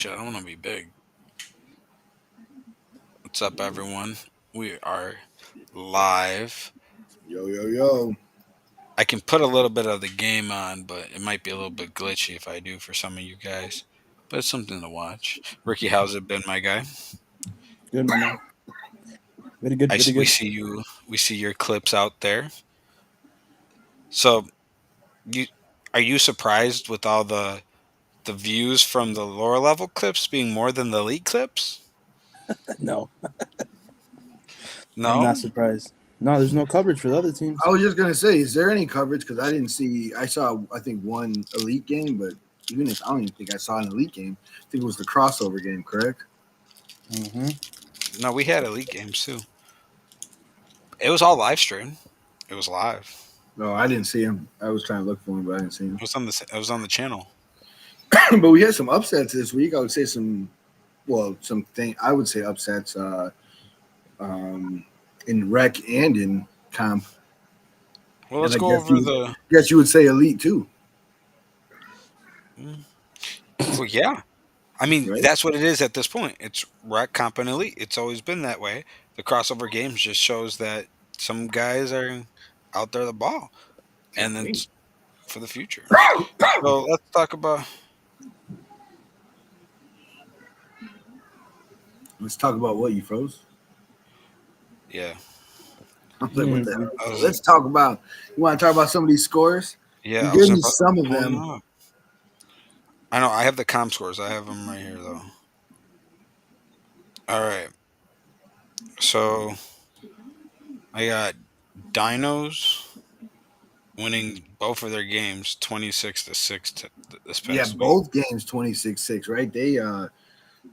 Shit, I want to be big. What's up, everyone? We are live. Yo, yo, yo. I can put a little bit of the game on, but it might be a little bit glitchy if I do for some of you guys. But it's something to watch. Ricky, how's it been, my guy? Good, my man. Very good, very We good. see you. We see your clips out there. So, you are you surprised with all the views from the lower level clips being more than the elite clips? No, I'm No. not surprised. No, there's no coverage for the other I teams. was just gonna say, is there any coverage? Because I didn't see. I saw, I think, one elite game, but even if I don't even think I saw an elite game. I think it was the crossover game, correct? hmm No, we had elite games too. It was all live stream. It was live. No, I didn't see him. I was trying to look for him, but I didn't see him. It was on the channel. But we had some upsets this week. I would say some, well, something. I would say upsets um, in rec and in comp, Well, and let's I go over the. guess you would say elite too, Mm, Well, yeah. I mean, right? that's what it is at this point. It's rec, comp, and elite. It's always been that way. The crossover games just shows that some guys are out there the ball, Can't and wait. it's for the future. So let's talk about. Let's talk about what you froze. Yeah, I was like, what the we, hell? I So was. let's talk about. You want to talk about some of these scores? You Yeah, I was gave gonna me some of pull them them. up. I know. I have the comp scores. I have them right here, though. All right. So I got Dinos winning both of their games, 26-6 this Yeah, past week. both games 26-6, right? They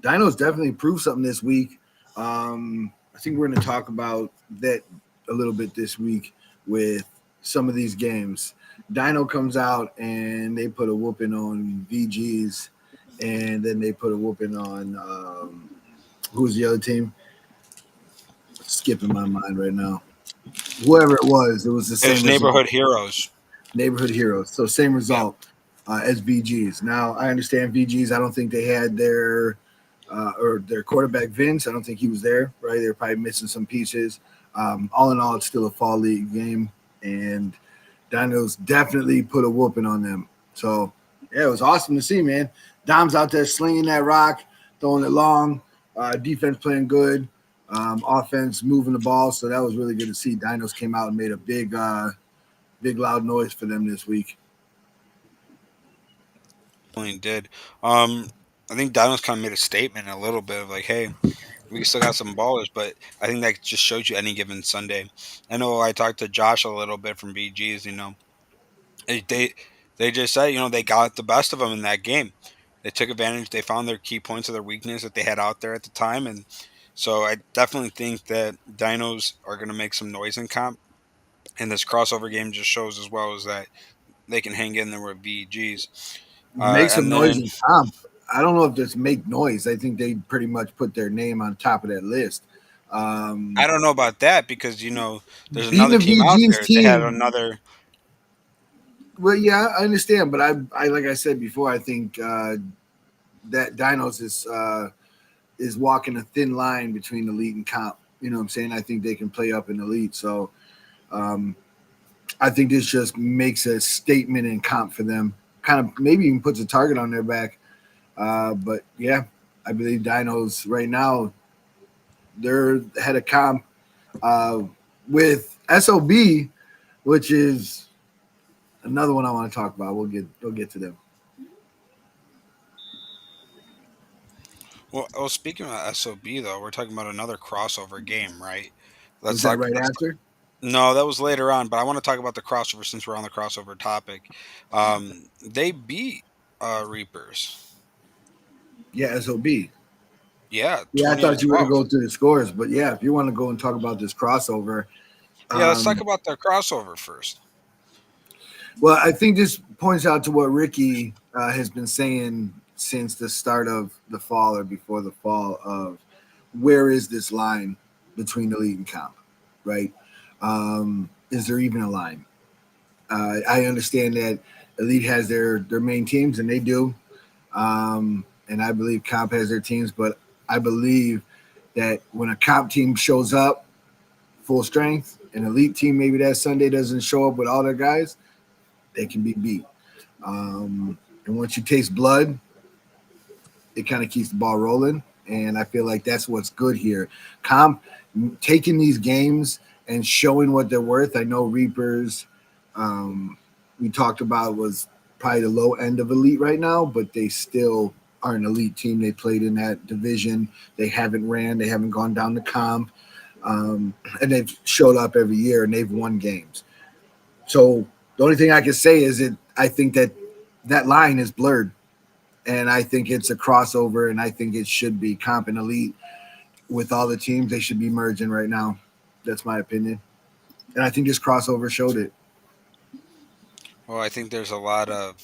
Dinos definitely proved something this week. I think we're going to talk about that a little bit this week with some of these games. Dino comes out and they put a whooping on VGs, and then they put a whooping on who's the other team? Skipping my mind right now. Whoever it was the It was same result. Neighborhood Heroes. Neighborhood Heroes. So same Yeah. result as VGs. Now I understand VGs. I don't think they had their or their quarterback Vince. I don't think he was there. Right, they're probably missing some pieces. All in all, it's still a fall league game, and Dinos definitely put a whooping on them. So yeah, it was awesome to see, man. Dom's out there slinging that rock, throwing it long. Defense playing good. Offense moving the ball. So that was really good to see. Dinos came out and made a big loud noise for them this week. Definitely did. Um, I think Dinos kind of made a statement a little bit of like, hey, we still got some ballers, but I think that just shows you any given Sunday. I know I talked to Josh a little bit from BGs. They they, they just said they got the best of them in that game. They took advantage. They found their key points of their weakness that they had out there at the time, and so I definitely think that Dinos are going to make some noise in comp. And this crossover game just shows as well as that they can hang in there with VGs. Make some And noise then in comp. I don't know if this make noise. I think they pretty much put their name on top of that list. I Um, don't know about that because there's Beating another the team out VG's there that had team. another. Well, yeah, I understand, but I like I said before, I think that Dinos is walking a thin line between elite and comp. You know what I'm saying? I think they can play up in elite. So um, I think this just makes a statement in comp for them. Kind of maybe even puts a target on their back. But yeah, I believe Dinos right now they're head of comp uh, with SOB, which is another one I want to talk about. We'll get to them. Well, speaking of SOB though, we're talking about another crossover game, right? Was Let's that talk. right Let's. after? No, that was later on, but I want to talk about the crossover since we're on the crossover topic. They beat Reapers. Yeah, SOB. Yeah, Yeah, I twenty to thought you were to 12. go through the scores, but yeah, if you want to go and talk about this crossover, Yeah, let's talk um, about the crossover first. well, I think this points out to what Ricky has been saying since the start of the fall or before the fall of where is this line between elite and comp, right? Is there even a line? I understand that elite has their main teams, and they do. and I believe comp has their teams, but I believe that when a comp team shows up full strength, an elite team maybe that Sunday doesn't show up with all their guys, they can be beat. And once you taste blood, it kind of keeps the ball rolling. And I feel like that's what's good here. Comp taking these games and showing what they're worth. I know Reapers, um, we talked about, was probably the low end of elite right now, but they still are an elite team. They played in that division. They haven't ran. They haven't gone down to comp, and they've showed up every year and they've won games. So the only thing I can say is that I think that that line is blurred, and I think it's a crossover, and I think it should be comp and elite with all the teams. They should be merging right now. That's my opinion, and I think this crossover showed it. Well, I think there's a lot of,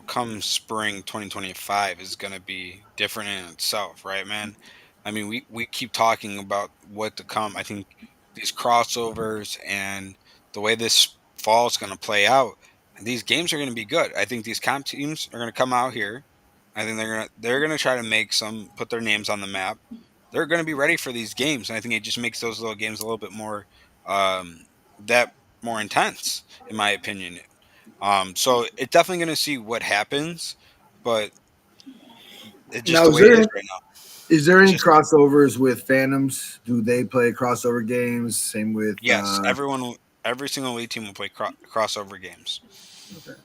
come spring 2025 is going to be different in itself, right, man? I mean, we keep talking about what to come. I think these crossovers and the way this fall is going to play out, these games are going to be good. I think these comp teams are going to come out here. I think they're gonna try to make some put their names on the map. They're going to be ready for these games, and I think it just makes those little games a little bit more that more intense, in my opinion. So it's definitely going to see what happens, but it's just Now, the way it is right now. is there It's any just crossovers with Phantoms? Do they play crossover games? Same with. yes, every single league team will play crossover games. Okay.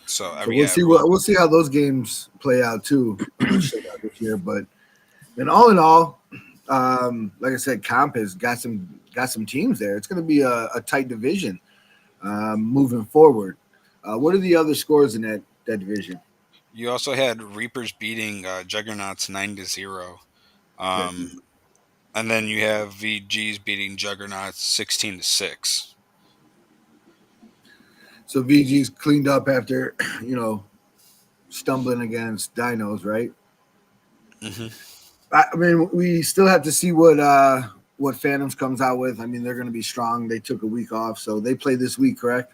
So So every yeah, everyone. we'll see how those games play out too. Shake out this year, but and all in all, like I said, comp has got some teams there. It's going to be a tight division moving forward. What are the other scores in that division? You also had Reapers beating Juggernauts 9-0, Good. um, and then you have VGs beating Juggernauts 16-6. So VG's cleaned up after you know stumbling against Dinos, right? Hmm. I mean, we still have to see what Phantoms comes out with. I mean, they're going to be strong. They took a week off, so they play this week, correct?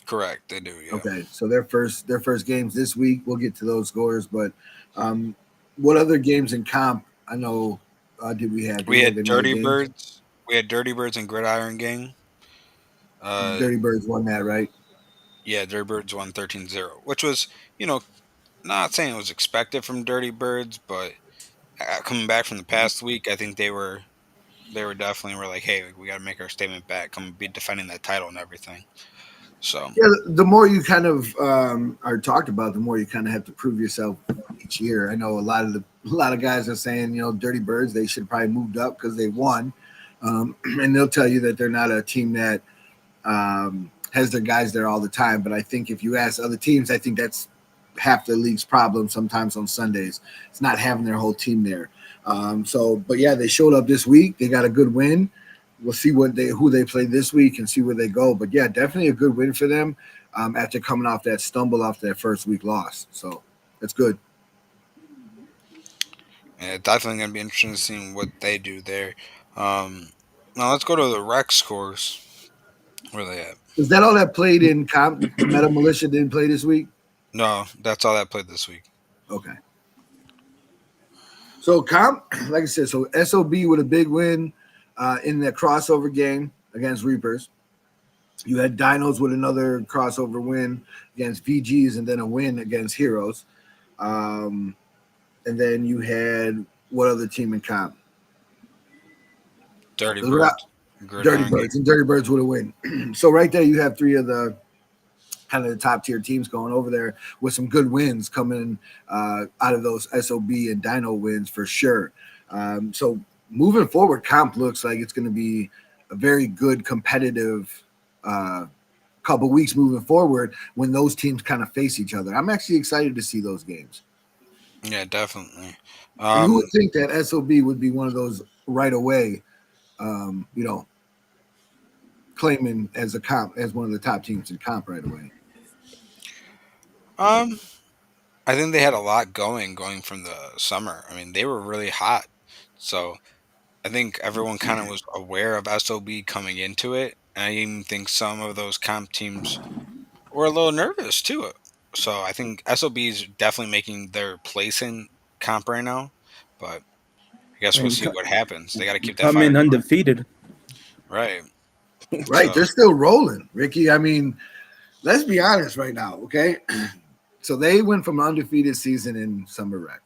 Correct, they do. Yeah, Okay, so their first games this week. We'll get to those scores, but um, what other games in comp? I know. Did we have? Did we we have had any other Dirty games? Birds. We had Dirty Birds and Gridiron Gang. Uh, Dirty Birds won that, right? yeah, Dirty Birds won 13-0, which was, you know, not saying it was expected from Dirty Birds, but coming back from the past week, I think they were definitely were like, hey, we got to make our statement back, come be defending that title and everything. So Yeah. The more you kind of are talked about, the more you kind of have to prove yourself each year. I know a lot of guys are saying, Dirty Birds, they should probably moved up because they won, and they'll tell you that they're not a team that has their guys there all the time. But I think if you ask other teams, I think that's half the league's problem sometimes on Sundays. It's not having their whole team there. But yeah, they showed up this week. They got a good win. We'll see who they play this week and see where they go. But yeah, definitely a good win for them after coming off that stumble off that first week loss. So that's good. yeah, definitely going to be interesting to see what they do there. Um, Now let's go to the rec scores. Where are they at? Is that all that played in comp? Meta Militia didn't play this week. No, that's all that played this week. Okay. So comp, like I said, so SOB with a big win in the crossover game against Reapers. You had Dinos with another crossover win against VGs and then a win against Heroes. Um, and then you had what other team in comp? Dirty Birds, Dirty Gridiron Gang. Birds, and Dirty Birds would have win. So right there, you have three of the kind of the top tier teams going over there with some good wins coming out of those SOB and Dino wins for sure. So moving forward, comp looks like it's going to be a very good competitive couple weeks moving forward when those teams kind of face each other. I'm actually excited to see those games. Yeah, definitely. And who Um, would think that SOB would be one of those right away, um, you know, claiming as a comp as one of the top teams in comp right away. um, I think they had a lot going from the summer. I mean, they were really hot, so I think everyone kind of was aware of SOB coming into it, and I even think some of those comp teams were a little nervous too. So I think SOB is definitely making their place in comp right now, but I guess we'll And see what happens. They got to keep that come fire in going, undefeated. right? Right, So they're still rolling, Ricky. I mean, let's be honest right now, okay? So they went from an undefeated season in Summer Rec.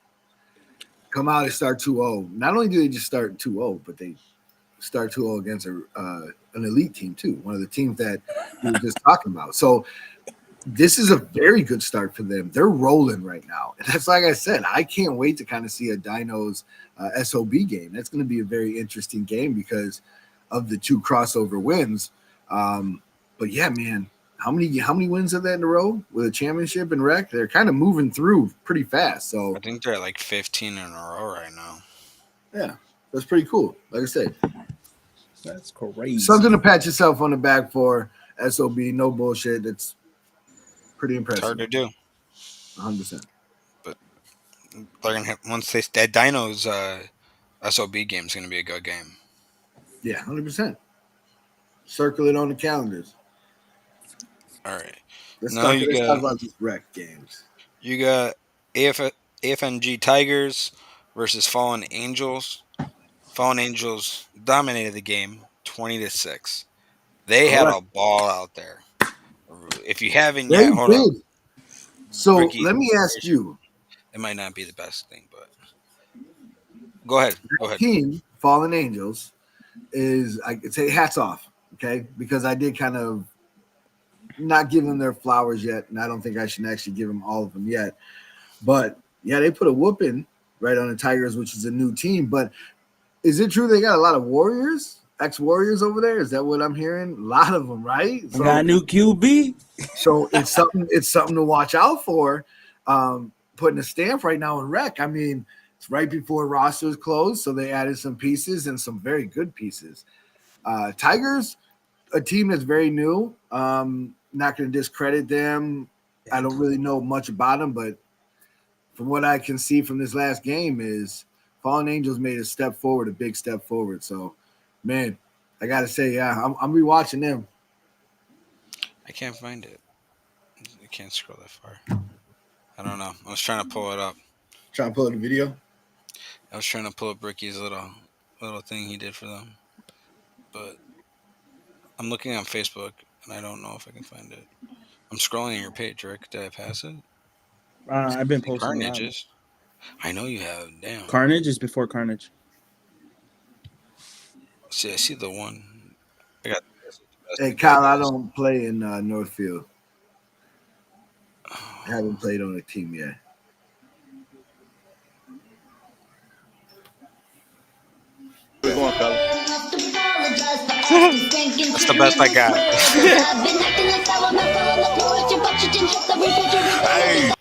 Come out and start 2-0. Not only do they just start 2-0, but they start 2-0 against an elite team too, one of the teams that we were just talking about. So this is a very good start for them. They're rolling right now. And that's like I said, I can't wait to kind of see a Dinos SOB game. That's going to be a very interesting game because of the two crossover wins. But yeah, man, how many wins are that in a row with a championship and rec? They're kind of moving through pretty fast. I So think they're at like 15 in a row right now. yeah, that's pretty cool. Like I said, That's crazy. something to pat yourself on the back for. SOB, no bullshit. That's pretty It's hard impressive. to do, 100%. but they're gonna have, once they that Dinos SOB game is gonna be a good game. Yeah, 100%. Circle it on the calendars. All right, Let's now talk. Let's talk about these rec games. you got AF, AFNG Tigers versus Fallen Angels. Fallen Angels dominated the game 20-6. They had Correct. a ball out there. If you haven't They yet, hold up, did. So Ricky. let me ask you, It might not be the best thing, but go ahead. Go ahead. team Fallen Angels is I could say hats off, okay? Because I did kind of not give them their flowers yet, and I don't think I should actually give them all of them yet. But yeah, they put a whooping right on the Tigers, which is a new team. But is it true they got a lot of Warriors, ex-Warriors over there? Is that what I'm hearing? A lot of them, right? We got a new QB. So it's something. It's something to watch out for. Putting a stamp right now in rec. I mean, it's right before rosters closed, so they added some pieces and some very good pieces. Tigers, a team that's very new. Not going to discredit them. I don't really know much about them, but from what I can see from this last game, is Fallen Angels made a step forward, a big step forward. So, man, I got to say, yeah, I'm rewatching them. I can't find it. I can't scroll that far. I don't know. I was trying to pull it up. Trying to pull up the video. I was trying to pull up Ricky's little thing he did for them, but I'm looking on Facebook and I don't know if I can find it. I'm scrolling on your page, Rick. Did I pass it? I've been posting a lot. Carnages. I know you have. Damn. Carnage is before Carnage. See, I see the one. I got. Hey, Kyle, I don't play in Northfield. I haven't played on a team yet. We're going, fella. That's the best I got. Hey,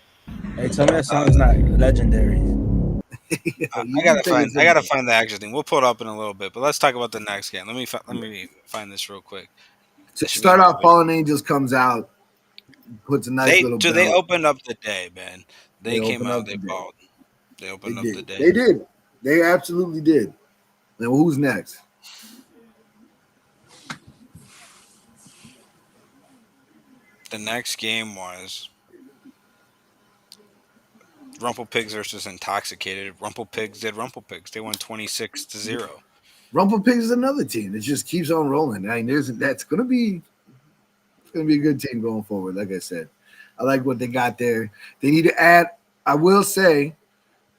Hey, tell me that song's not legendary. You I gotta take it find. I gotta simple. find the actual thing. We'll pull it up in a little bit, but let's talk about the next game. Let me find this real quick. To That should be start real off, quick. Fallen Angels comes out, puts a nice little They belt. opened up the day, man. They came open out. up They the day. balled. They They opened up the did. day. They did. They absolutely did. Now, who's next? The next game was Rumple Pigs versus Intoxicated. Rumple Pigs did Rumple Pigs. They won 26-0. Rumple Pigs is another team that just keeps on rolling. I mean, that's gonna be a good team going forward. Like I said, I like what they got there. They need to add. I will say,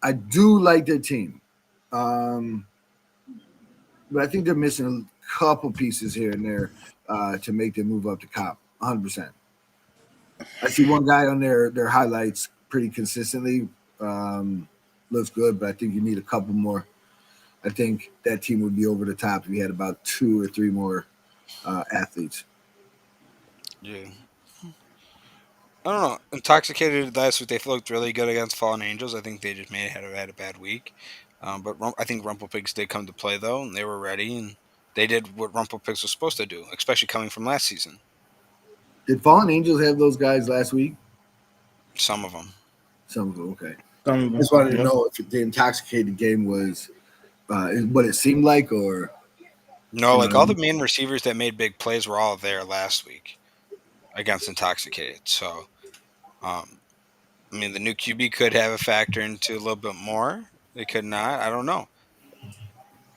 I do like their team, but I think they're missing a couple pieces here and there to make them move up to cop 100%. I see one guy on their highlights pretty consistently. Looks good, but I think you need a couple more. I think that team would be over the top if you had about 2 or 3 more athletes. Yeah. I don't know. Intoxicated last week, they looked really good against Fallen Angels. I think they just may have had a bad week. But I think Rumple Pigs did come to play, though, and they were ready, and they did what Rumple Pigs was supposed to do, especially coming from last season. Did Fallen Angels have those guys last week? Some of them. Some of them, okay. Some of I just wanted to them. know if the intoxicated game was what it seemed like, or No, like all the main receivers that made big plays were all there last week against Intoxicated. So I mean, the new QB could have a factor into a little bit more. They could not. I don't know.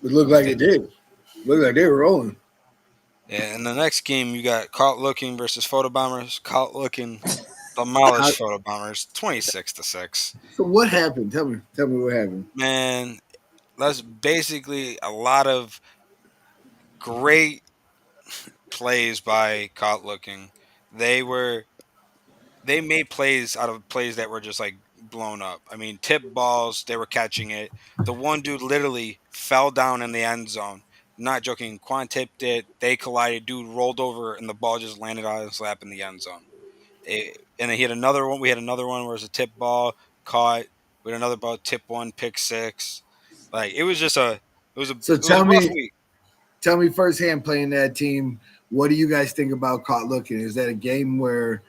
It looked like They, it did. Looked like they were rolling. yeah, in the next game, you got Caught Looking versus Photo Bombers. Caught Looking How, demolished Photo Bombers 26-6. so what happened? Tell me what happened. Man, that's basically a lot of great plays by Caught Looking. They were they made plays out of plays that were just like blown up. I mean, tip balls, they were catching it. The one dude literally fell down in the end zone. Not joking. Quan tipped it. They collided. Dude rolled over, and the ball just landed on his lap in the end zone. And then he had another one. We had another one where it was a tip ball caught. We had another ball tip one pick six. Like it was just a So it was a rough week. tell me firsthand playing that team. What do you guys think about Caught Looking? Is that a game where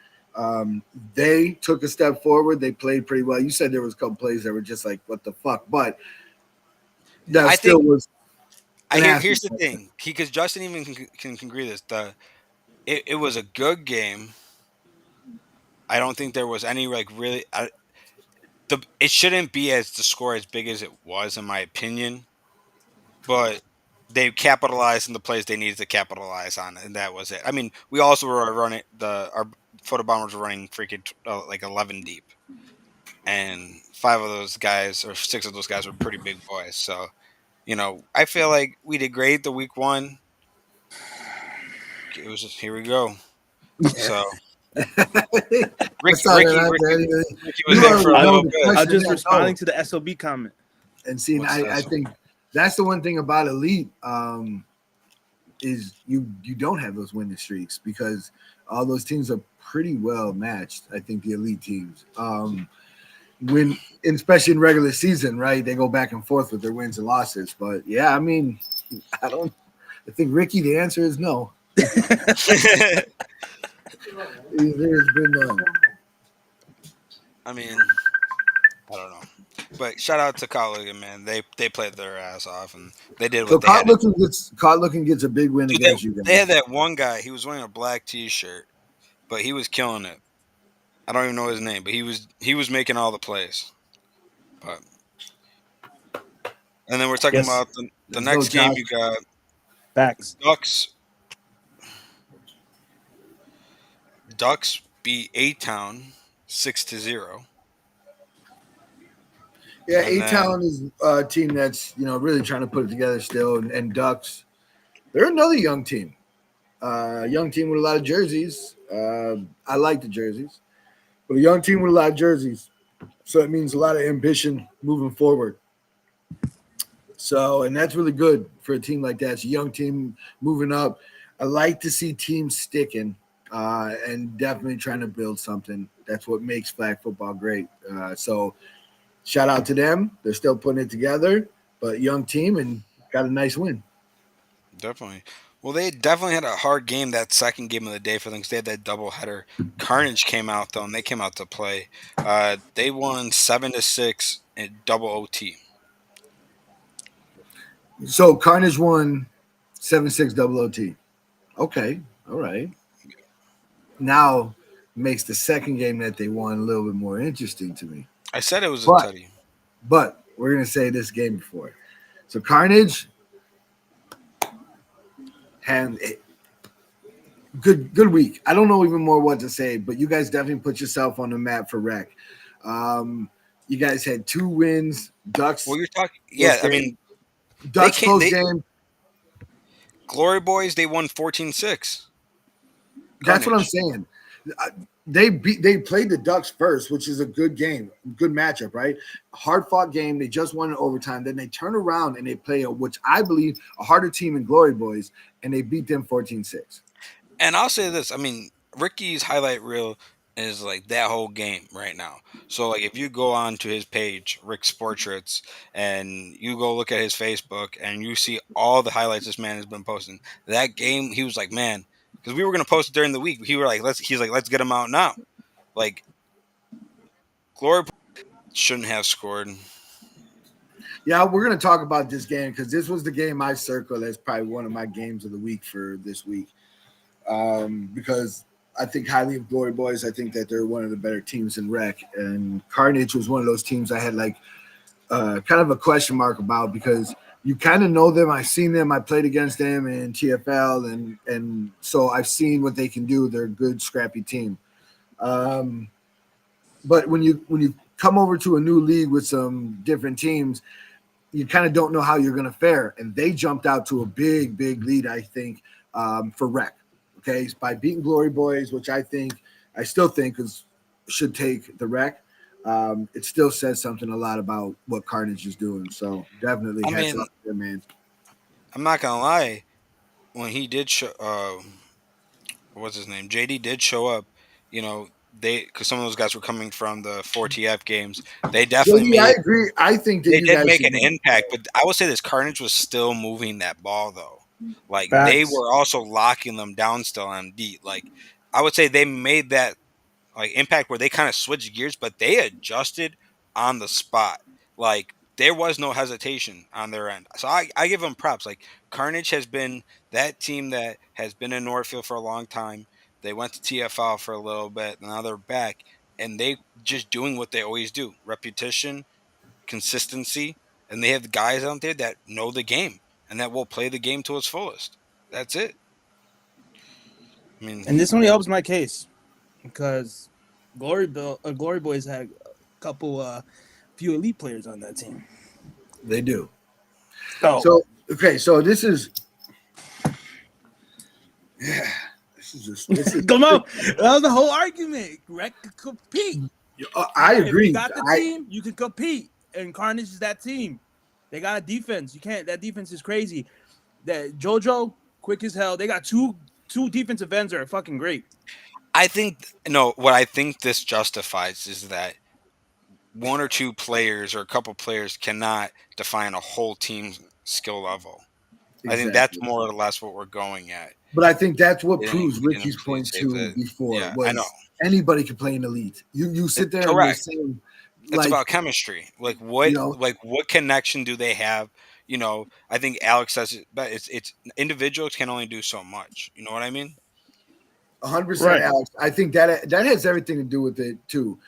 they took a step forward? They played pretty well. You said there was a couple plays that were just like, what the fuck? But that I still think was I an here's the aspect. thing because Justin even can agree this. It was a good game. I don't think there was any like really. It shouldn't be as the score as big as it was in my opinion, but they capitalized in the plays they needed to capitalize on, and that was it. I mean, we also were running our photo bombers were running freaking like 11 deep, and five of those guys or six of those guys were pretty big boys. So I feel like we did great the week one. It was just here we go. So I Ricky, saw that Ricky, out Ricky, there. Ricky was You there for already a I, know little the bit. I'm question. just Yeah, responding no. to the SOB comment. And see, What's I that? think that's the one thing about Elite is you don't have those winning streaks because all those teams are pretty well matched. I think the Elite teams. When especially in regular season, right? They go back and forth with their wins and losses. But yeah, I mean, I don't. I think Ricky, the answer is no. There's been I mean, I don't know. But shout out to Colligan, man. They played their ass off and they did so what they had to do. Caught looking gets a big win Dude, against you they had guys. that one guy. He was wearing a black T-shirt, but he was killing it. I don't even know his name, but he was making all the plays. But and then we're talking Yes, about the Let's go, next game. Josh. You got facts. Ducks. Ducks beat A Town 6-0, Yeah, and A then Town is a team that's really trying to put it together still, and Ducks. They're another young team with a lot of jerseys. I like the jerseys, but a young team with a lot of jerseys, so it means a lot of ambition moving forward. So, and that's really good for a team like that. It's a young team moving up. I like to see teams sticking and definitely trying to build something. That's what makes flag football great. So, shout out to them. They're still putting it together, but young team and got a nice win. definitely. Well, they definitely had a hard game that second game of the day for them 'cause they had that doubleheader. Carnage came out though, and they came out to play. They won 7-6 in double OT. So, Carnage won 7-6 double OT. Okay. All right. Now makes the second game that they won a little bit more interesting to me. I said it was a But tutty. we're gonna say this game before. So Carnage had a good week. I don't know even more what to say, but you guys definitely put yourself on the map for rec. You guys had 2 wins. Ducks Well, you're talking. close Yeah, I game. mean, they Ducks can't. close They game. Glory Boys. They won 14-6. That's what I'm Carnage. saying. They played the Ducks first, which is a good game, good matchup, right? Hard fought game. They just won in overtime. Then they turn around and they play which I believe a harder team in Glory Boys, and they beat them 14-6. And I'll say this. I mean, Ricky's highlight reel is like that whole game right now. So like if you go on to his page, Rick's Portraits, and you go look at his Facebook and you see all the highlights this man has been posting. That game, he was like, man, because we were gonna post it during the week. He's like, let's get him out now. Like Glory shouldn't have scored. Yeah, we're gonna talk about this game because this was the game I circled as probably one of my games of the week for this week. Because I think highly of Glory Boys. I think that they're one of the better teams in Rec, and Carnage was one of those teams I had like kind of a question mark about because you kind of know them. I've seen them. I played against them in TFL, and so I've seen what they can do. They're a good, scrappy team. But when you come over to a new league with some different teams, you kind of don't know how you're going to fare. And they jumped out to a big lead, I think, for Rec. Okay, by beating Glory Boys, which I still think should take the Rec. It still says something a lot about what Carnage is doing. So definitely hats off to them, man. I'm not gonna lie. When he did show, what's his name? JD did show up. You know, because some of those guys were coming from the 4TF games. They definitely JD, I made. agree. I think that They you did guys make should an impact, but I would say this Carnage was still moving that ball though. Like they Facts. were also locking them down still on D. Like I would say they made that like impact where they kind of switched gears, but they adjusted on the spot. Like there was no hesitation on their end. So I give them props. Like Carnage has been that team that has been in Northfield for a long time. They went to TFL for a little bit, now they're back, and they just doing what they always do: repetition, consistency, and they have guys out there that know the game and that will play the game to its fullest. That's it. I mean, And this only helps my case because Glory Boys had a couple few elite players on that team. They do. Oh. So okay, so this is this is Come on. That was the whole argument. Rec could compete. I agree. If you got the team, you can compete. And Carnage is that team. They got a defense. You can't. That defense is crazy. That JoJo, quick as hell. They got two defensive ends that are fucking great. What I think this justifies is that one or two players or a couple players cannot define a whole team's skill level. I think that's more or less what we're going at. But I think that's what We proves didn't Ricky's point say to that. before Yeah, was I know. anybody can play in elite. You sit there Correct. and you're saying It's like about chemistry. Like what you know, like what connection do they have? You know, I think Alex says it, but it's individuals can only do so much. You know what I mean? 100%, Right. Alex. I think that has everything to do with it too.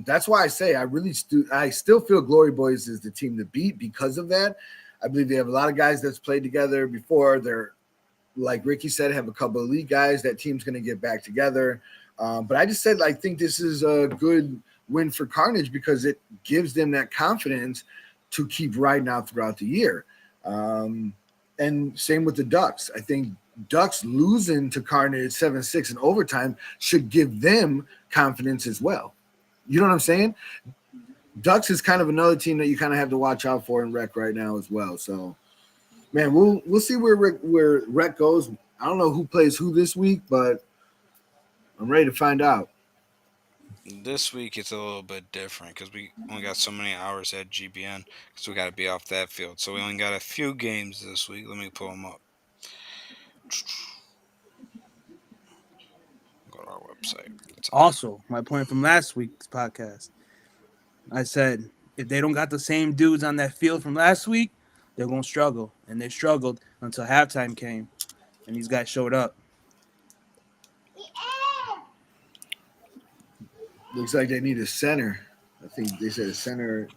That's why I say I still feel Glory Boys is the team to beat because of that. I believe they have a lot of guys that's played together before. They're like Ricky said, have a couple of elite guys. That team's going to get back together. But I just said I think this is a good win for Carnage because it gives them that confidence to keep riding out throughout the year. And same with the Ducks. I think Ducks losing to Carnage 7-6 in overtime should give them confidence as well. You know what I'm saying? Ducks is kind of another team that you kind of have to watch out for in Rec right now as well. So, man, we'll see where Rec goes. I don't know who plays who this week, but I'm ready to find out. This week it's a little bit different because we only got so many hours at GBN because we got to be off that field. So we only got a few games this week. Let me pull them up. Go to our website. Also, my point from last week's podcast, I said if they don't got the same dudes on that field from last week, they're gonna struggle, and they struggled until halftime came, and these guys showed up. Looks like they need a center. I think they said a center.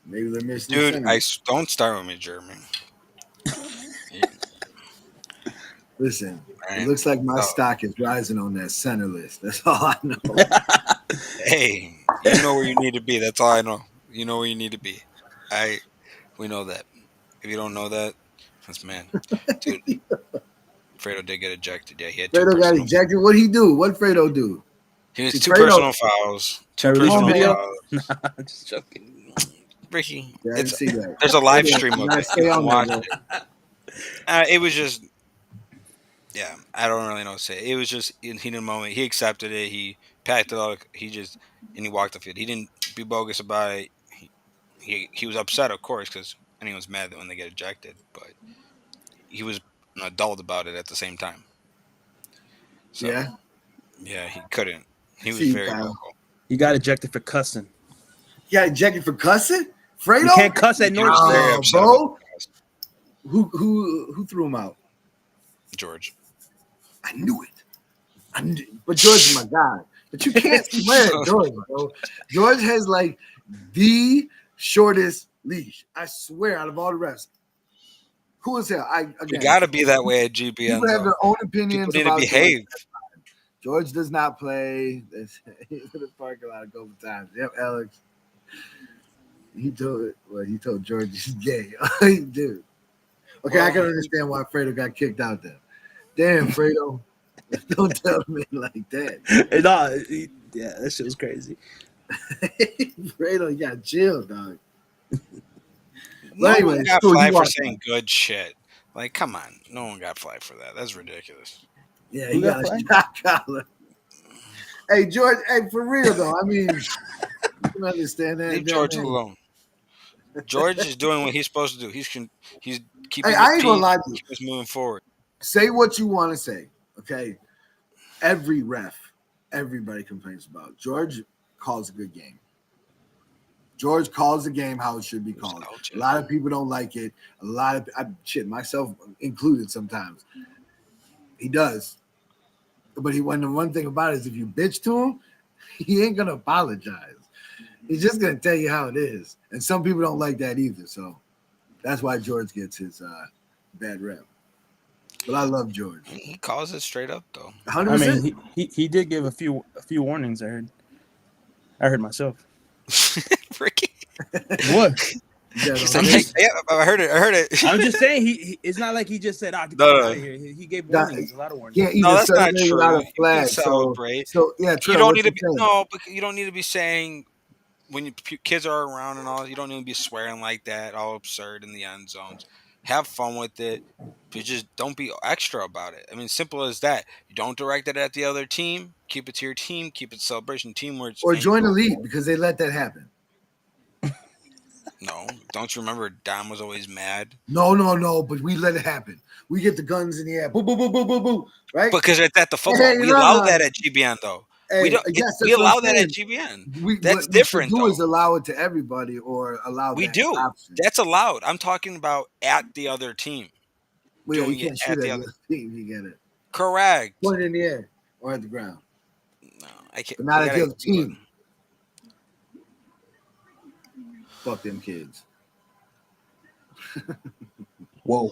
Maybe they're missing. Dude, a center. don't start with me, Jeremy. Listen, Man. it looks like my stock is rising on that center list. That's all I know. Hey, you know where you need to be. That's all I know. You know where you need to be. We know that. If you don't know that, that's man. Dude, Fredo did get ejected. Yeah, he had Fredo got ejected. What'd he do? What'd Fredo do? He was two personal fouls. Two personal video? fouls. Nah, just joking. Ricky, Yeah, I didn't see that. there's a live stream of it. Stay You can on watch there, it. It was just, yeah, I don't really know what to say. It was just in heat of the moment. He accepted it. He packed it up. And he walked the field. He didn't be bogus about it. He was upset, of course, because anyone's mad that when they get ejected, but he was an adult about it at the same time. So, yeah, he couldn't. He was very vocal. He got ejected for cussing. He got ejected for cussing? Fredo? You can't cuss at North. Very upset bro. Who threw him out? George. I knew it. But George is my guy. But you can't swear at George, bro. George has like the shortest leash. I swear, out of all the refs. Who is hell? You got to be that way at GBN. People have their own opinions People need to about behave. George does not play. He's in the parking lot a couple times. Yep, Alex. He told George he's gay. Dude. Okay, I can understand why Fredo got kicked out there. Damn, Fredo. Don't tell me like that. Yeah, that shit was crazy. Fredo, you got chill, dog. No one got flagged for saying good shit. Like, come on. No one got flagged for that. That's ridiculous. Yeah, he got a shot collar. Hey, George, for real, though. I mean, you can understand that. Leave George alone. George is doing what he's supposed to do. He's keeping I ain't gonna lie to you. He's moving forward. Say what you want to say, okay? Every ref, everybody complains about. George calls a good game. George calls the game how it should be called. A lot of people don't like it. A lot of myself included sometimes. He does. But the one thing about it is if you bitch to him, he ain't gonna apologize. He's just gonna tell you how it is. And some people don't like that either. So that's why George gets his bad rep. But I love George. He calls it straight up though. 100%. I mean, he did give a few warnings. I heard myself. Ricky. What? Yeah, I heard it. I'm just saying it's not like he just said, "I get out of here." He gave warnings, a lot of warnings. No, that's not true. Flags, celebrate. So yeah, you don't need to be but you don't need to be saying when kids are around and all. You don't need to be swearing like that, all absurd in the end zones. Have fun with it. But just don't be extra about it. I mean, simple as that. You don't direct it at the other team. Keep it to your team. Keep it celebration team where it's or join the league because they let that happen. No, don't you remember Dom was always mad? No, but we let it happen. We get the guns in the air, boo, boo, boo, boo, boo, boo, right? Because it's at the football. We allow that at GBN though. Hey, we allow that at GBN. That's different. What we do is allow it to everybody, or allow. We do. Option. That's allowed. I'm talking about at the other team. Well, yeah, you can't shoot at the other team. You get it. Correct. Point it in the air or at the ground. No, I can't. But not at the other team. Fuck them kids. Whoa.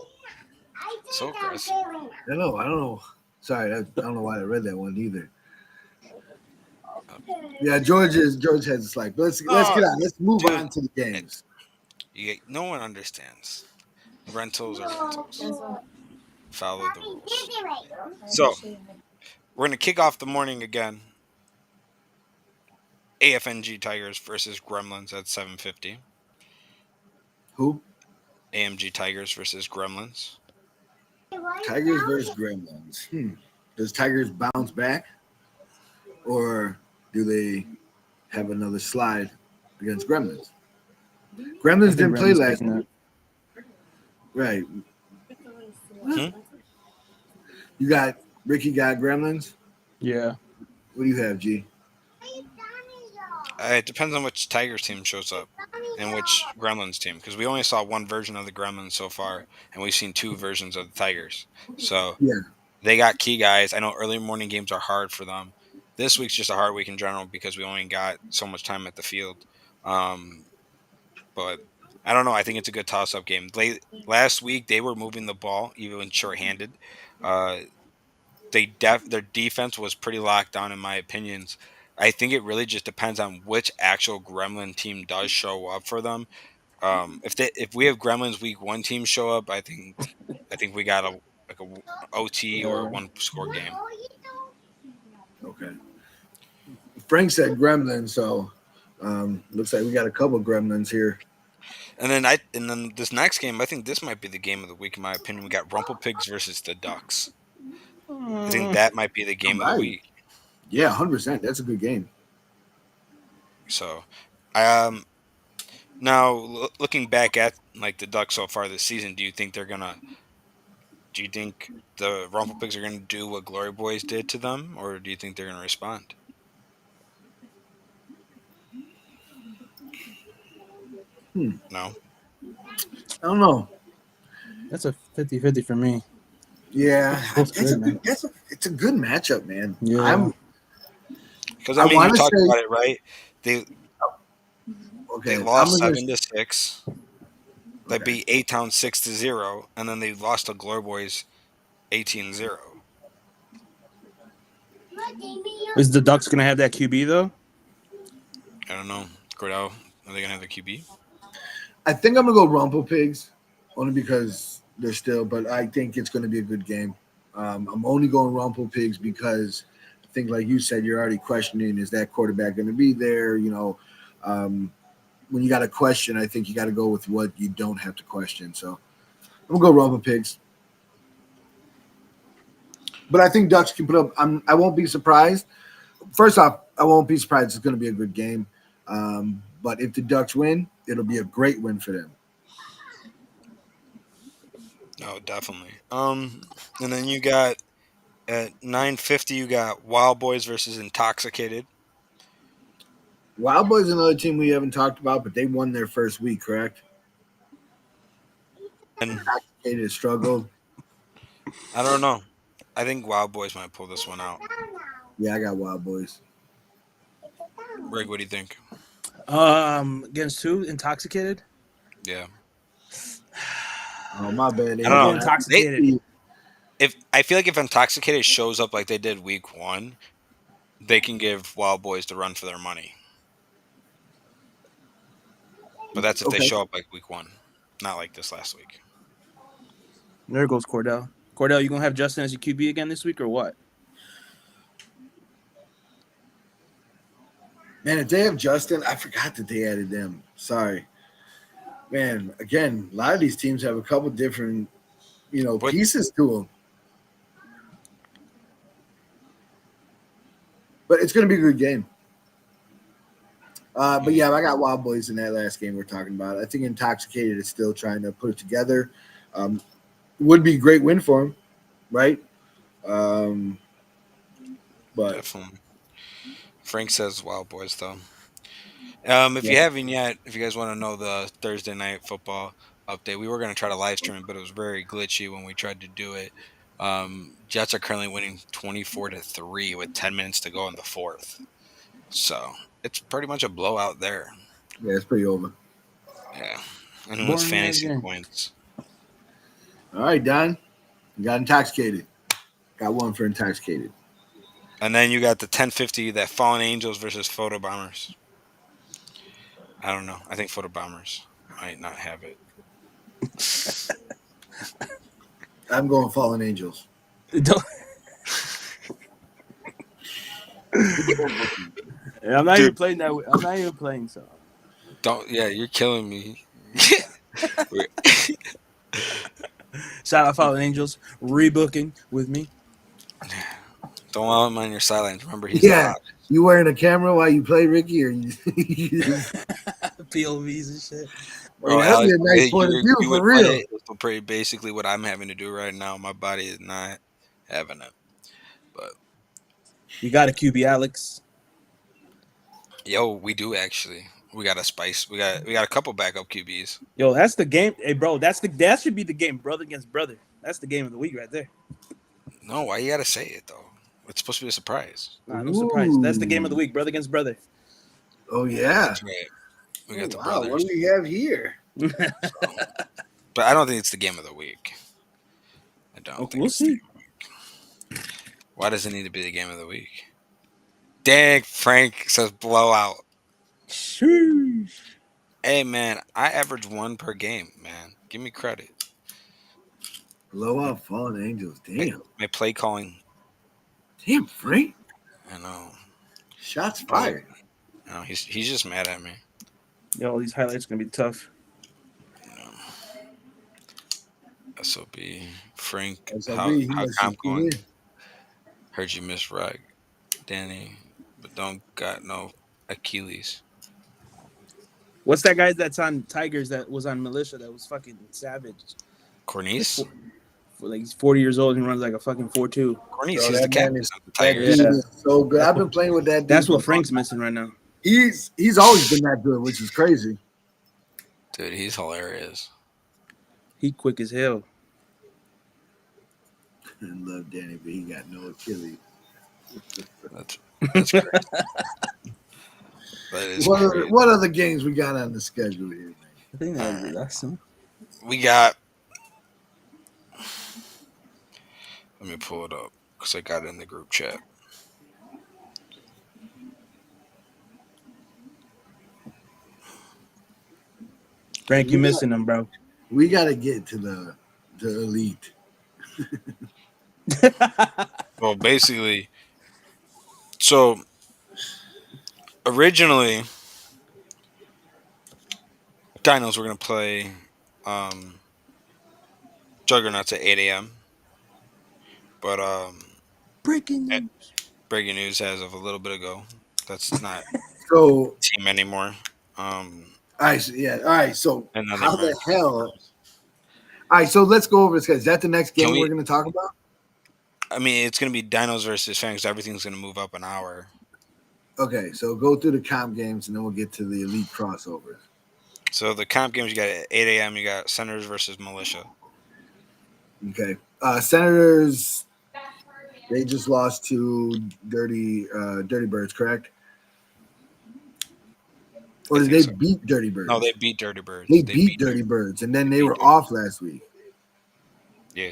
So aggressive. I don't know. Sorry, I don't know why I read that one either. Yeah, George has a like. Let's get on. Let's move on to the games. No one understands. Rentals are rentals. Follow the rules. So we're gonna kick off the morning again. AFNG Tigers versus Gremlins at 7:50. Who? AMG Tigers versus Gremlins. Tigers versus Gremlins. Does Tigers bounce back? Or do they have another slide against Gremlins? Gremlins didn't play last night. Right. You got Ricky got Gremlins? Yeah. What do you have, G? It depends on which Tigers team shows up and which Gremlins team, because we only saw one version of the Gremlins so far, and we've seen two versions of the Tigers. So they got key guys. I know early morning games are hard for them. This week's just a hard week in general because we only got so much time at the field. But I don't know. I think it's a good toss-up game. Last week, they were moving the ball, even short-handed. Their defense was pretty locked down, in my opinions. I think it really just depends on which actual Gremlin team does show up for them. If we have Gremlins week 1 team show up, I think we got a OT or one score game. Okay. Frank said Gremlins, so looks like we got a couple Gremlins here. And then this next game, I think this might be the game of the week, in my opinion. We got Rumple Pigs versus the Ducks. I think that might be the game of the week. Yeah, 100%. That's a good game. So, now looking back at like the Ducks so far this season, do you think the Rumple Pigs are gonna do what Glory Boys did to them, or do you think they're gonna respond? No. I don't know. That's a 50-50 for me. Yeah, it's it's a good matchup, man. Yeah. Because I I mean, you want to talked say about it, right? They they okay. I'm lost gonna 7-6. They okay. beat A Town 6-0, and then they lost to Glory Boys 18-0. Is the Ducks gonna have that QB though? I don't know. Cordell, are they gonna have the QB? I think I'm gonna go Rumple Pigs, only because they're still. But I think it's gonna be a good game. I'm only going Rumple Pigs because I think, like you said, you're already questioning: is that quarterback going to be there? Um, when you got a question, I think you got to go with what you don't have to question. So I'm gonna go Rumple Pigs. But I think Ducks can put up. I won't be surprised. First off, I won't be surprised. It's going to be a good game. But if the Ducks win, it'll be a great win for them. No, definitely. And then you got at 9:50, you got Wild Boys versus Intoxicated. Wild Boys is another team we haven't talked about, but they won their first week, correct? And They just struggled. I don't know. I think Wild Boys might pull this one out. Yeah, I got Wild Boys. Greg, what do you think? Against who? Intoxicated. Yeah, Oh, my bad. I I'm don't going know. They, Intoxicated. if I feel like if Intoxicated shows up like they did week 1, they can give Wild Boys the run for their money. But that's if they Okay. show up like week 1, not like this last week. There goes Cordell. Cordell, you gonna have Justin as your QB again this week or what? Man, if they have Justin, I forgot that they added them. Sorry. Man, again, a lot of these teams have a couple different, But pieces to them. But it's going to be a good game. But yeah, I got Wild Boys in that last game we're talking about. I think Intoxicated is still trying to put it together. Would be a great win for him, right? But definitely, Frank says Wild Boys though. If yeah, you haven't yet, if you guys want to know the Thursday night football update, we were going to try to live stream it, but it was very glitchy when we tried to do it. Jets are currently winning 24-3 with 10 minutes to go in the fourth. So it's pretty much a blowout there. yeah, it's pretty over. Yeah. And who wants Boring ass fantasy game. points? All right, Don. You got Intoxicated. Got one for Intoxicated. And then you got the 10:50 that Fallen Angels versus Photo Bombers. I don't know. I think Photo Bombers might not have it. I'm going Fallen Angels. Don't- I'm not Dude. even playing that. I'm not even playing. So Don't. Yeah, you're killing me. shout out Fallen Angels rebooking with me. Don't allow him on your sidelines. Remember, he's Yeah. the You wearing a camera while you play, Ricky, or you? POVs and shit. Hey, that'd be a nice point of view you for would play real. it. It's pretty basically what I'm having to do right now. My body is not having it. But You got a QB, Alex. yo, we do actually. We got a spice. We got a couple backup QBs. Yo, that's the game. Hey, bro, that should be the game, brother against brother. That's the game of the week right there. No, why you gotta say it though? It's supposed to be a surprise. Nah, no surprise. That's the game of the Ooh. week, brother against brother. Oh yeah. That's right. We got the Wow. brothers. What do we have here? But I don't think it's the game of the week. I don't Okay, think we'll it's the see. game of the week. Why does it need to be the game of the week? Dang, Frank says blowout. Sheesh. Hey man, I average 1 per game, man. Give me credit. Blow out Fallen Angels. Damn. My play calling, Damn, Frank. I know. Shots fired. No, he's just mad at me. Yo, these highlights are gonna be tough. SOB Frank, SOB, how he how must I'm be going? in. Heard you miss Rag, Danny, but don't got no Achilles. What's that guy that's on Tigers that was on Militia that was fucking savage? Cornice, Like he's 40 years old and runs like a fucking 4.2. Cornice, Bro, he's that the man captain is- of the That Tigers. dude Yeah. is so good. I've been playing with that dude. That's what for- Frank's missing right now. He's always been that good, which is crazy. Dude, he's hilarious. He quick as hell. I love Danny, but he got no Achilles. That's crazy. That is crazy. What other games we got on the schedule here, man? I think All that was right. the last one. We got. Let me pull it up because I got it in the group chat. Frank, you missing them, bro. We got to get to the elite. Well, basically, so originally, Dinos were gonna play Juggernauts at 8 a.m. But Breaking at news. breaking news as of a little bit ago, that's not So, team anymore. all right. So, And then they how the merged. hell? All right, so let's go over this. Is that the next Can game we? we're going to talk about? I mean, it's gonna be Dinos versus Fangs. Everything's gonna move up an hour. Okay, so go through the comp games and then we'll get to the elite crossovers. So the comp games you got at 8 a.m. You got Senators versus Militia. Okay, Senators, they just lost to Dirty Birds, correct? Or I did think they so. beat Dirty Birds? No, they beat Dirty Birds. They beat Dirty Birds, and then they were off last week. Yeah.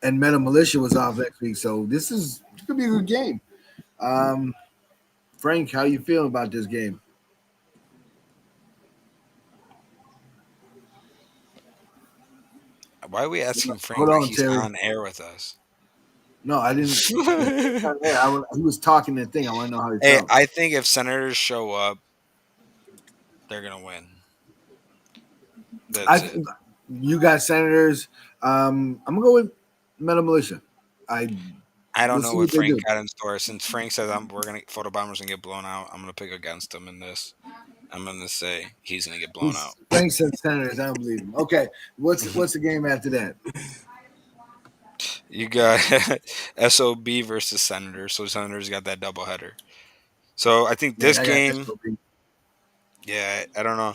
And Meta Militia was off next week, so this could be a good game. Frank, how you feeling about this game? Why are we asking Frank Hold like on, he's Terry. on air with us? No, I didn't. He was talking the thing. I want to know how he Hey, felt. I think if Senators show up, they're gonna win. That's it. You got Senators. I'm gonna go with Meta Militia. I don't we'll know see what what they Frank do. got in store. Since Frank says we're gonna Photo Bombers gonna get blown out, I'm gonna pick against him in this. I'm gonna say he's gonna get blown out. Frank said Senators. I don't believe him. Okay, what's the game after that? You got SOB versus Senators, so Senators got that doubleheader. So I think this I got game, SOB. yeah, I don't know.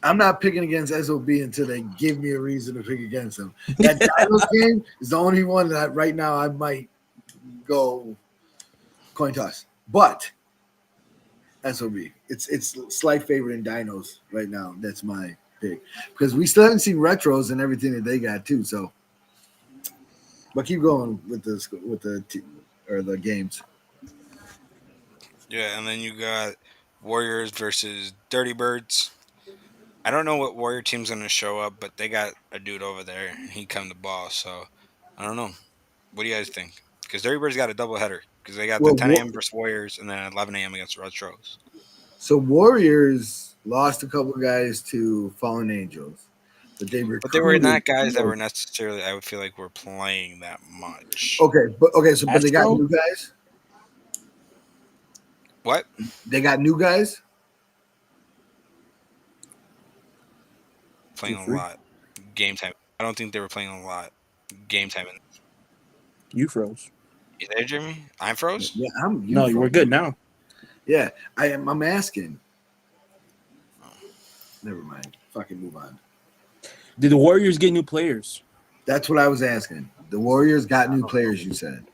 I'm not picking against SOB until they give me a reason to pick against them. That Dinos game is the only one that right now I might go coin toss. But SOB, it's slight favorite in Dinos right now. That's my pick because we still haven't seen retros and everything that they got too. So, but keep going with the games. Yeah, and then you got Warriors versus Dirty Birds. I don't know what Warrior team's gonna show up, but they got a dude over there, and he come to ball. So I don't know. What do you guys think? Because Dirty Birds got a doubleheader because they got the 10 a.m. versus Warriors, and then 11 a.m. against Retros. So Warriors lost a couple guys to Fallen Angels, but they But they were not recruited. guys that were necessarily, I would feel like, were playing that much. Okay, but they got Astro? new guys. What? They got new guys. Playing a lot. Game time. I don't think they were playing a lot. Game time. You froze. You there, Jimmy? I'm froze? Yeah, No, you were good now. Yeah, I am. I'm asking. Never mind. Fucking move on. Did the Warriors get new players? That's what I was asking. The Warriors got new players. You said.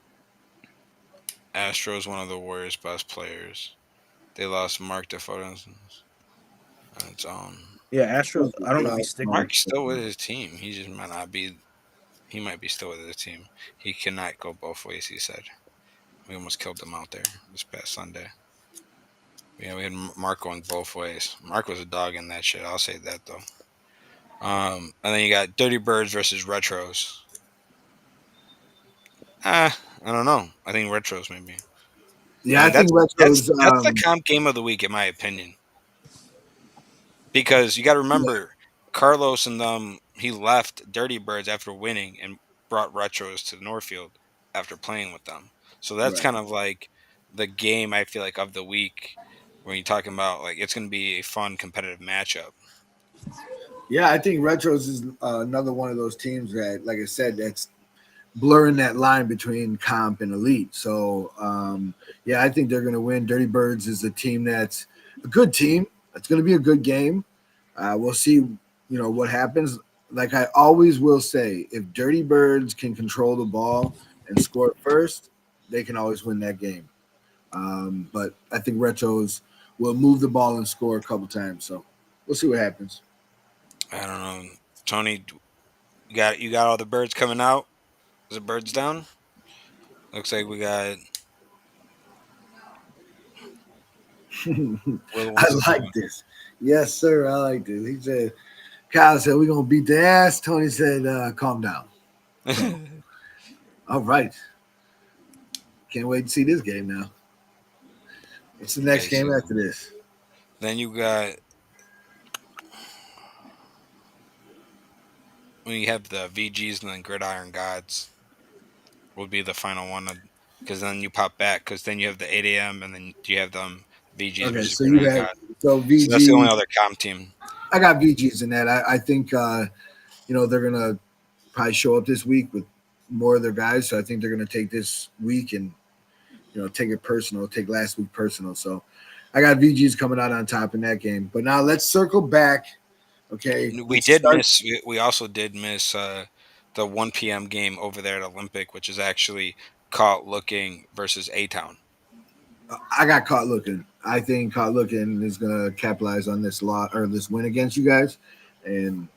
Astro's one of the Warriors' best players. They lost Mark DeFoto on its own. Yeah, Astro. I don't know if he's sticking. Mark's still with his team. He just might not be. He might be still with his team. He cannot go both ways, he said. We almost killed him out there this past Sunday. Yeah, we had Mark going both ways. Mark was a dog in that shit. I'll say that, though. And then you got Dirty Birds versus Retros. I don't know. I think Retros, maybe. Yeah, I that's, think Retros. that's the comp game of the week, in my opinion. Because you got to remember, Carlos and them, he left Dirty Birds after winning and brought Retros to Northfield after playing with them. So that's kind of like the game, I feel like, of the week when you're talking about, like, it's going to be a fun, competitive matchup. Yeah, I think Retros is another one of those teams that, like I said, that's blurring that line between comp and elite. So, yeah, I think they're going to win. Dirty Birds is a team that's a good team. It's going to be a good game. We'll see, what happens. like I always will say, if Dirty Birds can control the ball and score it first, they can always win that game. But I think Retros will move the ball and score a couple times. So we'll see what happens. I don't know, Tony. You got all the birds coming out. Is the birds down? Looks like we got Will I wants to like join. this. Yes, sir. I like this. He said, Kyle said, we're going to beat the ass. Tony said, calm down. So, all right. Can't wait to see this game now. What's the next Okay, game so after this? then you got when you have the VGs and then Gridiron Gods will be the final one because then you pop back because then you have the 8 a.m. and then you have them VGs Okay, versus so you Gridiron have God. so So that's the only VG. other comp team. I got VGs in that. I think they're gonna probably show up this week with more of their guys. So I think they're gonna take this week and take it personal, take last week personal. So I got VGs coming out on top in that game. But now let's circle back. Okay, We let's did start. miss. We also did miss the 1 p.m. game over there at Olympic, which is actually caught looking versus A Town. I got caught looking. I think caught looking is gonna capitalize on this lot or this win against you guys, and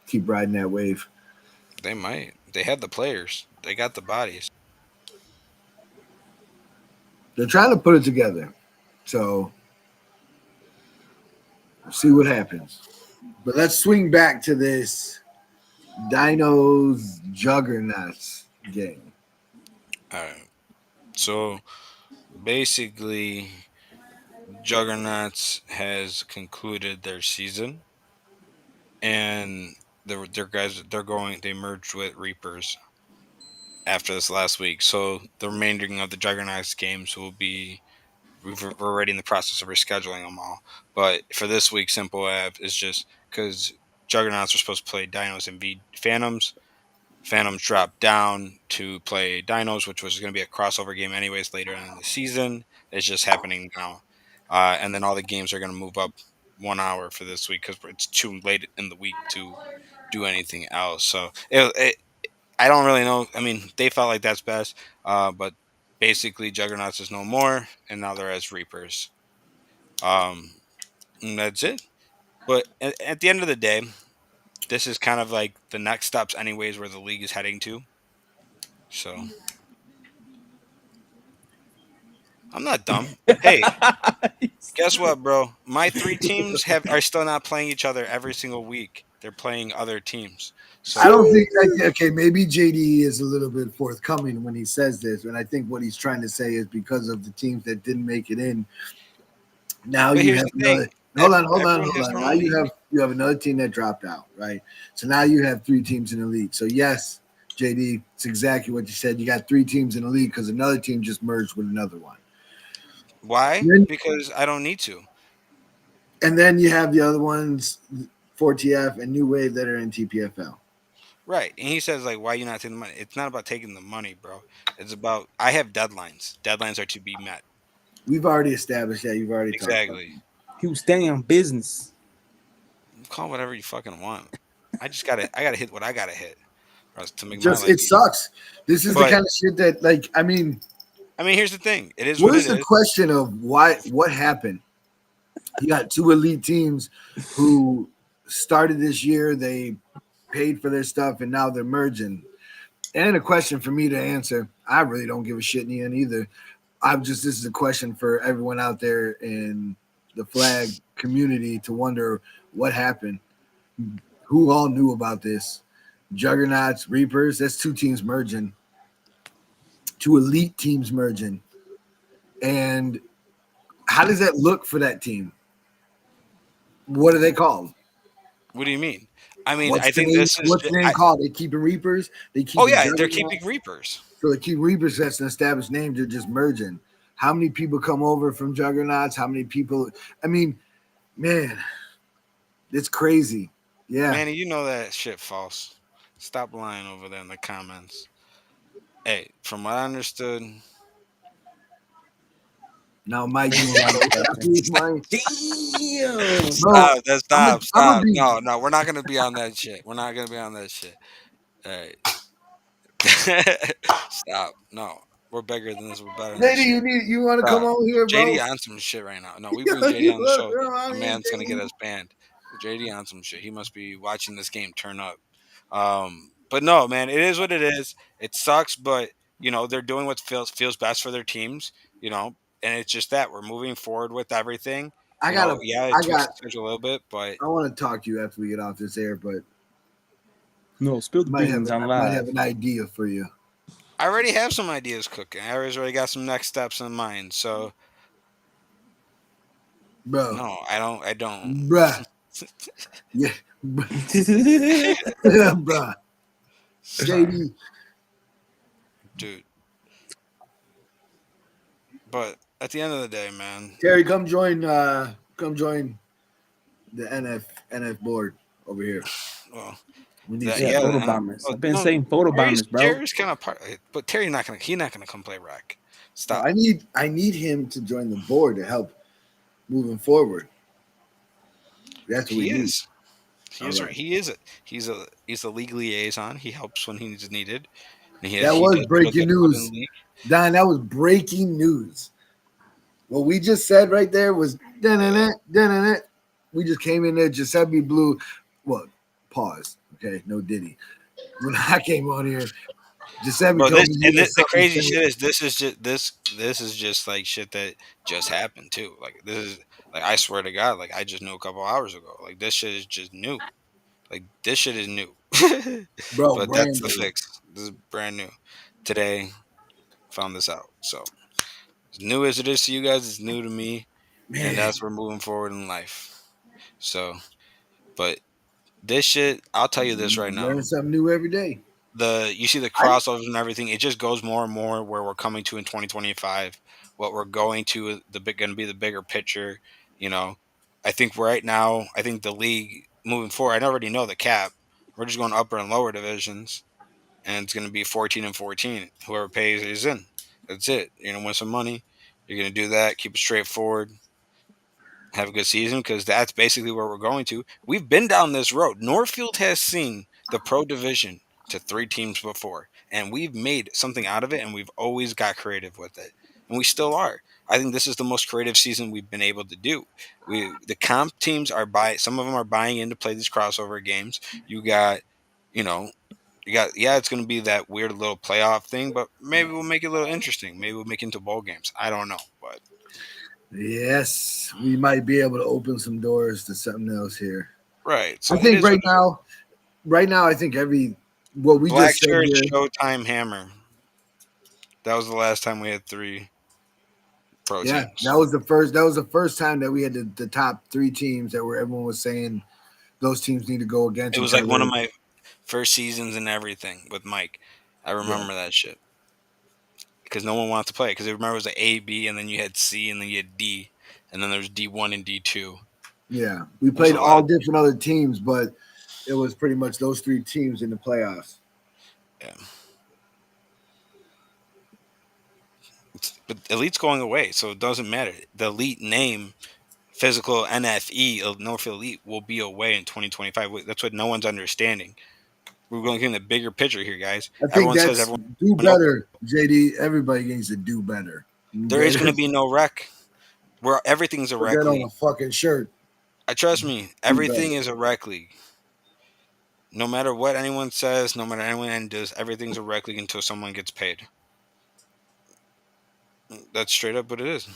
keep riding that wave. They might. They have the players. They got the bodies. They're trying to put it together. So see what happens. But let's swing back to this Dinos Juggernauts game. All right. So basically, Juggernauts has concluded their season, and their guys they merged with Reapers after this last week. So the remaining of the Juggernauts games will be we're already in the process of rescheduling them all. But for this week, Simple Ave is just because Juggernauts are supposed to play Dinos and V Phantoms. Phantoms dropped down to play Dinos, which was going to be a crossover game anyways later in the season. It's just happening now. And then all the games are going to move up 1 hour for this week because it's too late in the week to do anything else. So I don't really know. I mean, they felt like that's best, but basically Juggernauts is no more, and now they're as Reapers. Um, and that's it. But at the end of the day, this is kind of like the next steps, anyways, where the league is heading to. So I'm not dumb. Hey, guess what, bro? My three teams are still not playing each other every single week. They're playing other teams. I So don't think okay, maybe JD is a little bit forthcoming when he says this, and I think what he's trying to say is because of the teams that didn't make it in. Now but you here's have the another. thing. Hold Everyone has on. their Now own league. you have another team that dropped out, right? So now you have three teams in the league. So yes, JD, it's exactly what you said. You got three teams in the league because another team just merged with another one. Why? Then, Because I don't need to. and then you have the other ones, 4TF and New Wave that are in TPFL. Right. And he says, like, why you not taking the money? It's not about taking the money, bro. It's about I have deadlines. Deadlines are to be met. We've already established that. You've already talked about Exactly. He was staying on business. Call whatever you fucking want. I gotta hit what I gotta hit or else to make my just life it easy. sucks. This is the But kind of shit that I mean here's the thing. It is what what it is the is. question of what happened? You got two elite teams who started this year, they paid for their stuff and now they're merging. And a question for me to answer. I really don't give a shit in the end either. This is a question for everyone out there in the flag community to wonder what happened. Who all knew about this? Juggernauts, Reapers, that's two teams merging, two elite teams merging. And how does that look for that team? What are they called? What do you mean? I mean, What's I the think name? this is What's the name called? They keeping Reapers. They oh keeping yeah, they're Juggernauts. keeping Reapers. So they keep Reapers. That's an established name. They're just merging. How many people come over from Juggernauts? How many people? I mean, man, it's crazy. Yeah, Manny, you know that shit false. Stop lying over there in the comments. Hey, from what I understood, Now Mike Thanks doing for my interrupting. Mike. Damn. Bro, Stop. That I'm stop. gonna Stop. be No, no, we're not gonna be on that shit. We're not gonna be on that shit. All right. Stop. No, we're bigger than this. We're better than this JD. shit. You want to come Stop. on here, JD bro? on some shit right now. No, we bring JD on the show. Come on A here, man's gonna get JD. us banned. JD on some shit. He must be watching this game turn up. But no, man, it is what it is. It sucks, but they're doing what feels best for their teams. You know, and it's just that we're moving forward with everything. I got a, Yeah, it I tweaks got. the schedule a little bit, but I want to talk to you after we get off this air, but No, spill the beans on I might have live. an idea for you, I already have some ideas cooking. I already got some next steps in mind. So bro. no, I don't. I don't. Bruh. Yeah, bruh. Sorry, JD. dude. But at the end of the day, man. Terry, come join the NF board over here. Well, We need that Yeah, some. yeah. photo Well, bombers. I've been no, saying photo bombers, bro. Terry's kind of part, but Terry's not gonna. He's not gonna come play rec. No, Stop. I need him to join the board to help moving forward. That's what we He need. is. He is. All right. He is. He's a league liaison. He helps when he's needed. And That he was does a breaking good job in the news. league. Don, that was breaking news. What we just said right there was da-na-na. We just came in there. Giuseppe blew. Well, pause. Okay, no Diddy. When I came on here, Giuseppe Bro, told me he had the something crazy to say. shit is this is just like shit that just happened too. Like this is like I swear to God, like I just knew a couple hours ago. Like this shit is just new. Like this shit is new. Bro, But that's brand the new. fix. This is brand new. Today found this out. So as new as it is to you guys, it's new to me. And Man, that's we're moving forward in life. So but this shit, I'll tell you this right now. learn something new every day. You see the I crossovers and everything, it just goes more and more where we're coming to in 2025, what we're going to going to be the bigger picture. you know I think right now, I think the league moving forward, I already know the cap, we're just going upper and lower divisions, and it's going to be 14 and 14. Whoever pays is in. That's it. You're going to win some money, you're going to do that, keep it straightforward, have a good season, because that's basically where we're going to. We've been down this road. Northfield has seen the pro division to 3 teams before, and we've made something out of it, and we've always got creative with it, and we still are. I think this is the most creative season we've been able to do. The comp teams some of them are buying in to play these crossover games. You got, you know, yeah, it's going to be that weird little playoff thing, but maybe we'll make it a little interesting. Maybe we'll make it into bowl games. I don't know, but Yes, we might be able to open some doors to something else here. right. So I it think is what it is. right now, I think what we Black just said Shirt here. Showtime Hammer. That was the last time we had 3 pro Yeah, teams. that was the first. That was the first time that we had the top 3 teams that were everyone was saying those teams need to go against It each was like one of other. my first seasons and everything with Mike. I remember that shit because no one wanted to play, because I remember it was like A, B, and then you had C, and then you had D, and then there was D1 and D2. Yeah, we There's played a lot all of different other teams, but it was pretty much those 3 teams in the playoffs. yeah. But Elite's going away, so it doesn't matter. The Elite name, physical NFE, Northfield Elite, will be away in 2025. That's what no one's understanding. We're going to get in the bigger picture here, guys. I think Everyone says that's everyone do knows. better, JD. Everybody needs to do better. There is going to be no rec. Where everything's a Put rec that on league. a fucking shirt. Trust me, Do everything better. is a rec league. No matter what anyone says, no matter anyone does, everything's a rec league until someone gets paid. That's straight up what it is.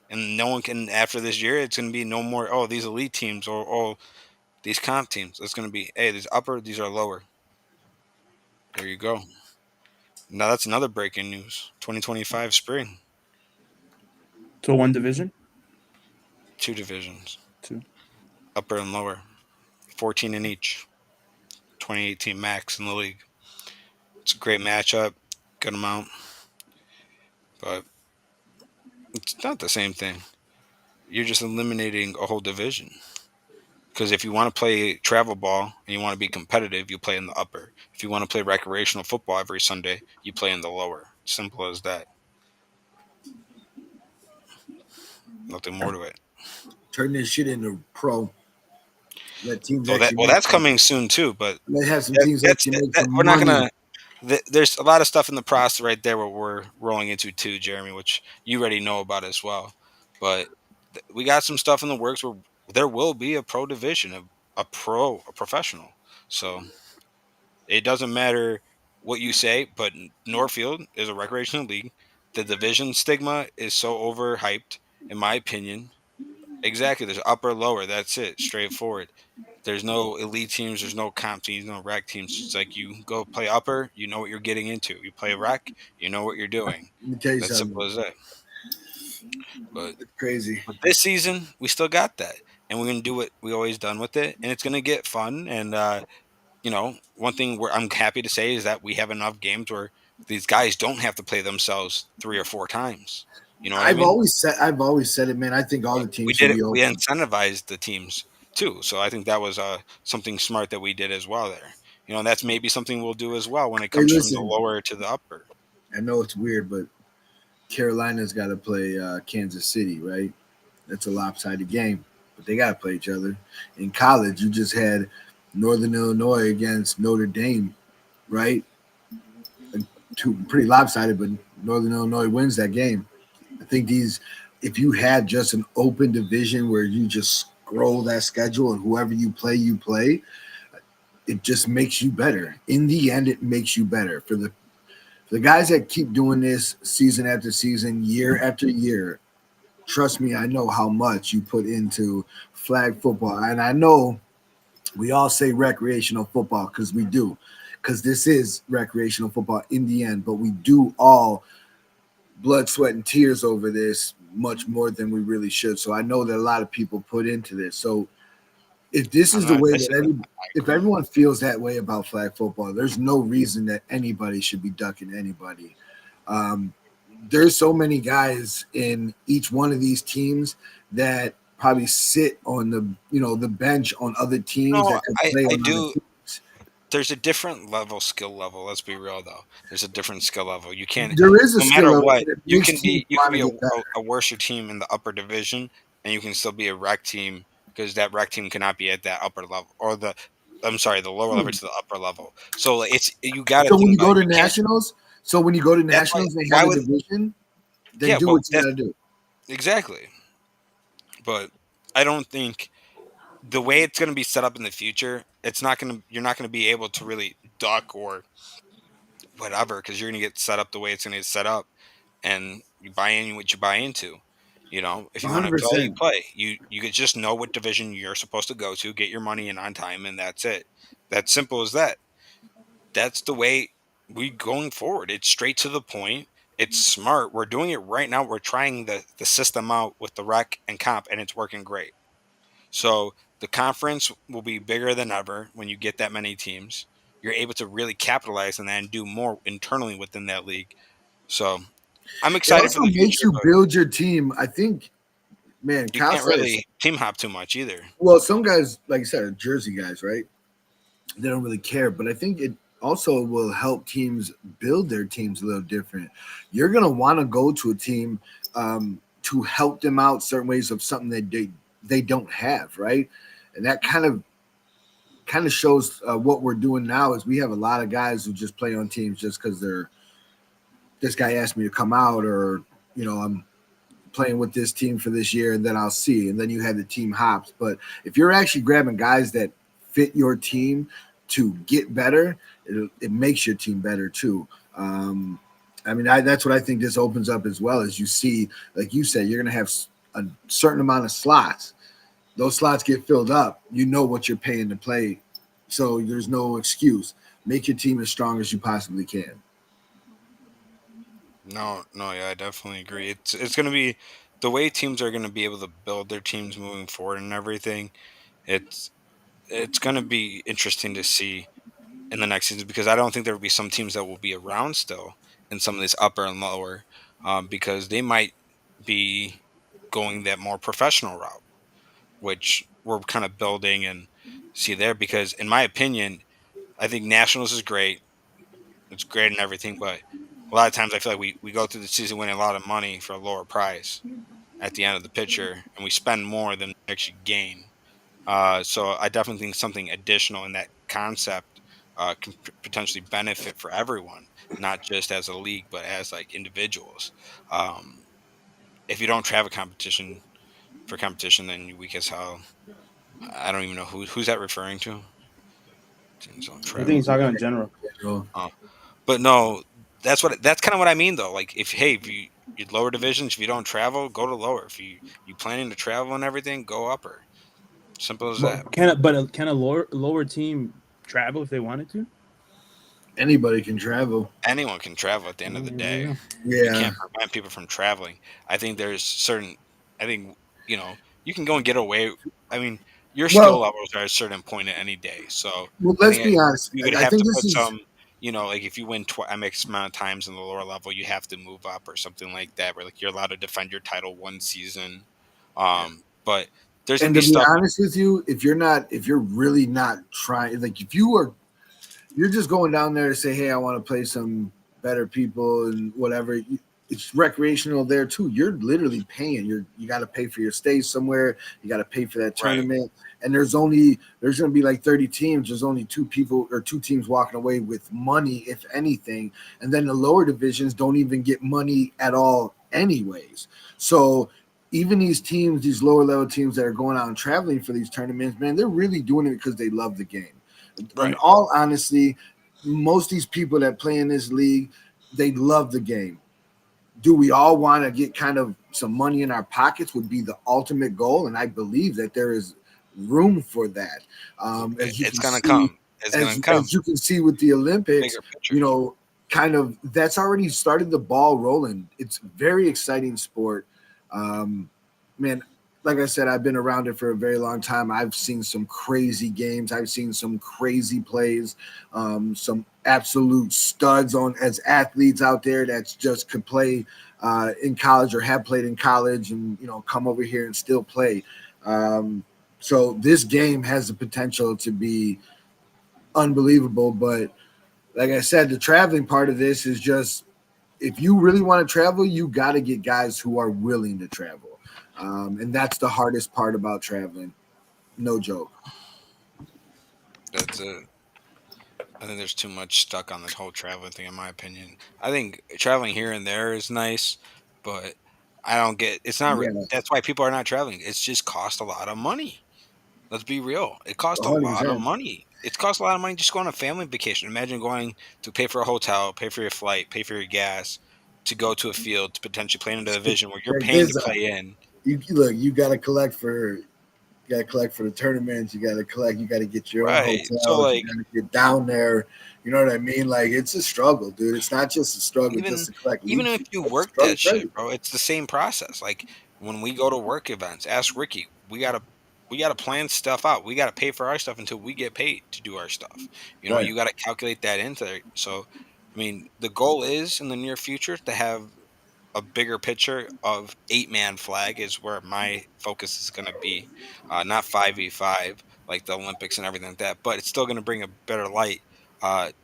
And no one can, after this year, it's going to be no more, oh, these elite teams, or oh, these comp teams. It's going to be, hey, these upper, these are lower. There you go. Now that's another breaking news. 2025 spring, So one division? 2 divisions, 2. upper and lower, 14 in each, 2018 max in the league. It's a great matchup, good amount, but it's not the same thing. You're just eliminating a whole division. Because if you want to play travel ball and you want to be competitive, you play in the upper. If you want to play recreational football every Sunday, you play in the lower. Simple as that. Nothing more to it. Turn this shit into pro. Let teams So that actually well, make that's some. coming soon too. But Let have some that, teams that's actually make that, some we're not money. gonna. There's a lot of stuff in the process right there where we're rolling into too, Jeremy, which you already know about as well. But we got some stuff in the works where there will be a pro division, a professional. So it doesn't matter what you say, but Northfield is a recreational league. The division stigma is so overhyped, in my opinion. Exactly. There's upper, lower. That's it. Straightforward. There's no elite teams. There's no comp teams. No rec teams. It's like you go play upper. You know what you're getting into. You play rec. You know what you're doing. Let me tell you That's simple something. as that. But It's crazy. this season, we still got that, and we're gonna do what we always done with it, and it's gonna get fun. And one thing where I'm happy to say is that we have enough games where these guys don't have to play themselves 3 or 4 times. You know what I mean? I've always said it, man. I think all the We teams should did it. be We open. incentivized the teams too, so I think that was something smart that we did as well. There, that's maybe something we'll do as well when it Hey, comes from the listen, lower to the upper. I know it's weird, but Carolina's got to play Kansas City, right? That's a lopsided game, but they got to play each other. In college, you just had Northern Illinois against Notre Dame, right? Two pretty lopsided, but Northern Illinois wins that game. I think if you had just an open division where you just scroll that schedule and whoever you play, it just makes you better. In the end, it makes you better. For the guys that keep doing this season after season, year after year, trust me, I know how much you put into flag football. And I know we all say recreational football because we do, because this is recreational football in the end, but we do all blood, sweat, and tears over this much more than we really should. So I know that a lot of people put into this. So if this I'm is the not. way I that say that. I if agree. everyone feels that way about flag football, there's no reason that anybody should be ducking anybody. Um, there's so many guys in each one of these teams that probably sit on the bench on other teams No, that could I play I on other do. teams. There's a different skill level. Let's be real though. There's a different skill level. You can't, There is a no skill matter level, what, and it makes teams you can want to be get better. a worse team in the upper division, and you can still be a rec team because that rec team cannot be at that upper level or the. I'm sorry, the lower level to the upper level. So like, it's you got to So when think you about go it. to You can't. nationals, so when you go to That's why. nationals, they have Why a would division. Then yeah? do But what you that's got to do. exactly. But I don't think the way it's going to be set up in the future, it's not going to. You're not going to be able to really duck or whatever because you're going to get set up the way it's going to get set up, and you buy in what you buy into. If you want to play, you 100%. play. You could just know what division you're supposed to go to, get your money in on time, and that's it. That's simple as that. That's the way we going forward. It's straight to the point. It's smart. We're doing it right now. We're trying the system out with the rec and comp, and it's working great. So the conference will be bigger than ever when you get that many teams. You're able to really capitalize on that and do more internally within that league. So I'm It excited for also the makes future, you but build your team. I think, man, you Kyle can't said it's really team hop too much either. well. Some guys, like you said, are Jersey guys, right? They don't really care, but I think it also will help teams build their teams a little different. You're gonna want to go to a team to help them out certain ways of something that they don't have, right? And that kind of shows what we're doing now is we have a lot of guys who just play on teams just because they're this guy asked me to come out or I'm playing with this team for this year and then I'll see. And then you have the team hops. But if you're actually grabbing guys that fit your team to get better, it makes your team better too. That's what I think this opens up as well. As you see, like you said, you're going to have a certain amount of slots. Those slots get filled up. You know what you're paying to play. So there's no excuse. Make your team as strong as you possibly can. No, no, yeah, I definitely agree. It's going to be the way teams are going to be able to build their teams moving forward and everything. It's it's going to be interesting to see in the next season because I don't think there will be some teams that will be around still in some of this upper and lower because they might be going that more professional route, which we're kind of building and see there. Because in my opinion, I think nationals is great. It's great and everything, but a lot of times I feel like we go through the season winning a lot of money for a lower price at the end of the picture, and we spend more than we actually gain. So I definitely think something additional in that concept can potentially benefit for everyone, not just as a league, but as like individuals. Um, if you don't have a competition for competition, then you're weak as hell. I don't even know who's that referring to. Teams don't I think travel. he's talking in general. Uh, but no, that's kind of what I mean though. Like if you lower divisions, if you don't travel, go to lower. If you planning to travel and everything, go upper. Simple as that. Can a lower team travel if they wanted to? Anybody can travel. Anyone can travel at the end of the There you day. go. You Yeah. can't prevent people from traveling. I think there's certain. I think you can go and get away. I mean, your skill Well, levels are at a certain point at any day. So I let's think be honest. you would I have think to this put is some. Like if you win X amount of times in the lower level, you have to move up or something like that. Where like you're allowed to defend your title one season. But there's gonna and be to be stuff. honest with you, if you're really not trying, like if you're just going down there to say, hey, I want to play some better people and whatever. It's recreational there too. You're literally paying. You got to pay for your stay somewhere. You got to pay for that Right. tournament. And there's going to be like 30 teams. There's only two teams walking away with money, if anything. And then the lower divisions don't even get money at all, anyways. So even these teams, these lower level teams that are going out and traveling for these tournaments, man, they're really doing it because they love the game. In Right. all honesty, most of these people that play in this league, they love the game. Do we all want to get kind of some money in our pockets would be the ultimate goal, and I believe that there is room for that. As you It's can gonna see, come. It's gonna come. as you can see with the Olympics, Bigger picture. you know, kind of that's already started the ball rolling. It's very exciting sport. Um, man, like I said, I've been around it for a very long time. I've seen some crazy games. I've seen some crazy plays, some absolute studs on as athletes out there that just could play in college or have played in college, and come over here and still play. So this game has the potential to be unbelievable. But like I said, the traveling part of this is just if you really want to travel, you got to get guys who are willing to travel. And that's the hardest part about traveling. No joke. That's it. I think there's too much stuck on this whole traveling thing, in my opinion. I think traveling here and there is nice, but I don't get. It's not. Yeah, That's why people are not traveling. It's just cost a lot of money. Let's be real. It costs a lot of 100%. money. It costs a lot of money just to go on a family vacation. Imagine going to pay for a hotel, pay for your flight, pay for your gas, to go to a field to potentially play in a division where you're Check paying to this out. play in. Look. You got to collect for the tournaments. You got to collect. You got to get your own Right. So hotels. You like got to get down there. You know what I mean? Like it's a struggle, dude. It's not just a struggle just even to collect even league if fees. you It's a work struggle that for shit, everybody. bro, it's the same process. Like when we go to work events, ask Ricky. We gotta plan stuff out. We gotta pay for our stuff until we get paid to do our stuff. Right. You gotta calculate that into there. So I mean, the goal is in the near future to have a bigger picture of 8-man flag is where my focus is going to be, not 5v5 like the Olympics and everything like that, but it's still going to bring a better light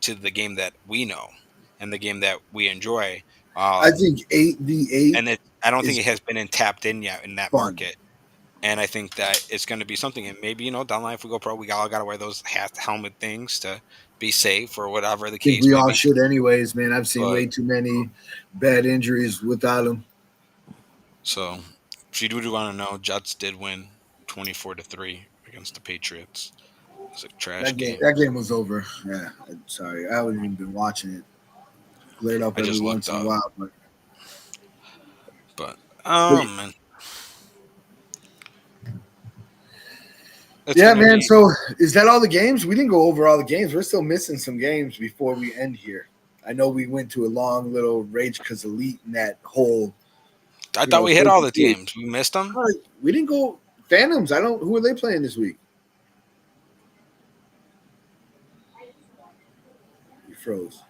to the game that we know and the game that we enjoy. I Um, think 8v8 and I don't think is it has been tapped in yet in that fun. market. And I think that it's going to be something. And maybe, down the line, if we go pro, we all got to wear those helmet things to be safe or whatever the I think case we may all be. should, anyways, man. I've seen But way too many bad injuries without them. so, if you do want to know, Jets did win 24-3 against the Patriots. It was a trash game. That game was over. Yeah, I'm sorry. I haven't even been watching it. Glared up I every just looked once in a up, while, but but but man, it's yeah, gonna man. be. So is that all the games? We didn't go over all the games. We're still missing some games before we end here. I know we went to a long little rage because elite in that whole, I thought we hit all the games. We missed them. We didn't go Phantoms. I don't. Who are they playing this week? You froze.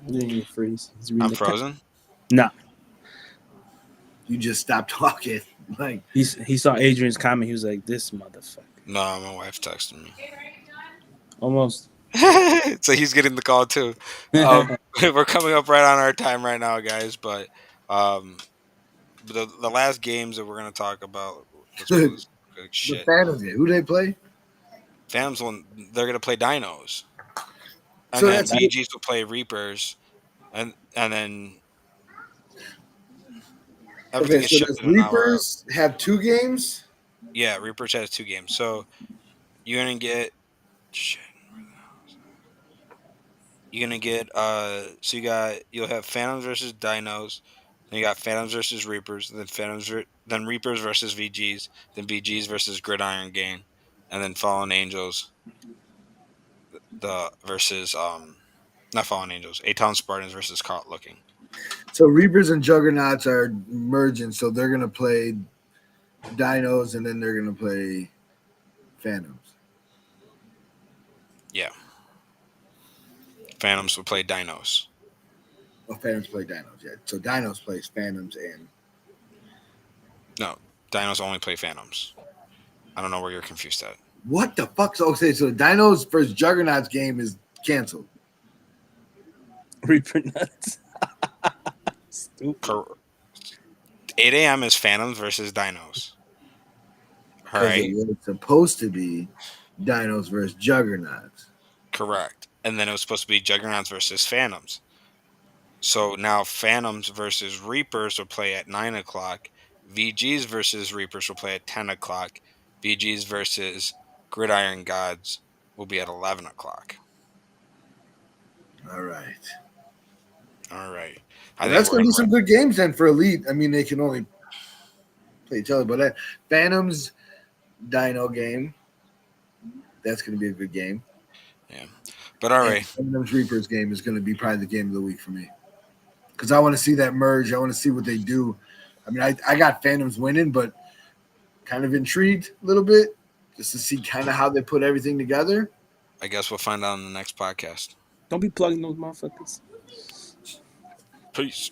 He didn't freeze. He's reading I'm the frozen. Nah, You just stopped talking. Like he saw Adrian's comment. He was like, "This motherfucker." No, my wife texted me. Almost. So he's getting the call too. We're coming up right on our time right now, guys. But um, the last games that we're gonna talk about. Let's pull The this shit. Phantoms game. Who do they play? Phantoms one. They're gonna play Dinos, and So then that's VGs will play Reapers, and then okay. everything is So does shifted an hour up. Reapers have 2 games? Yeah, Reapers has 2 games. So you're gonna get shit. You're gonna get so you'll have Phantoms versus Dinos, then you got Phantoms versus Reapers, then then Reapers versus VGs, then VGs versus Gridiron Gang, and then Fallen Angels the versus not Fallen Angels, A Town Spartans versus Caught Looking. So Reapers and Juggernauts are merging, so they're gonna play Dinos and then they're gonna play Phantoms. Yeah. Phantoms will play Dinos. Oh, Phantoms play Dinos, yeah. So Dinos plays Phantoms and No, Dinos only play Phantoms. I don't know where you're confused at. what the fuck? So okay, so Dinos versus Juggernauts game is canceled. Reaper nuts. Stupid. 8 a.m. is Phantoms versus Dinos. All Because right. it was supposed to be Dinos versus Juggernauts. Correct. And then it was supposed to be Juggernauts versus Phantoms. So now Phantoms versus Reapers will play at 9 o'clock. VGs versus Reapers will play at 10 o'clock. VGs versus Gridiron Gods will be at 11 o'clock. All right. All right. I Well, think that's we're going to going be to some good games then for Elite. I mean, they can only play each other, but Phantoms Dino game, that's going to be a good game. Yeah. But all right. And Phantoms Reapers game is going to be probably the game of the week for me. Because I want to see that merge. I want to see what they do. I mean, I got Phantoms winning, but kind of intrigued a little bit just to see kind of how they put everything together. I guess we'll find out in the next podcast. Don't be plugging those motherfuckers. Peace.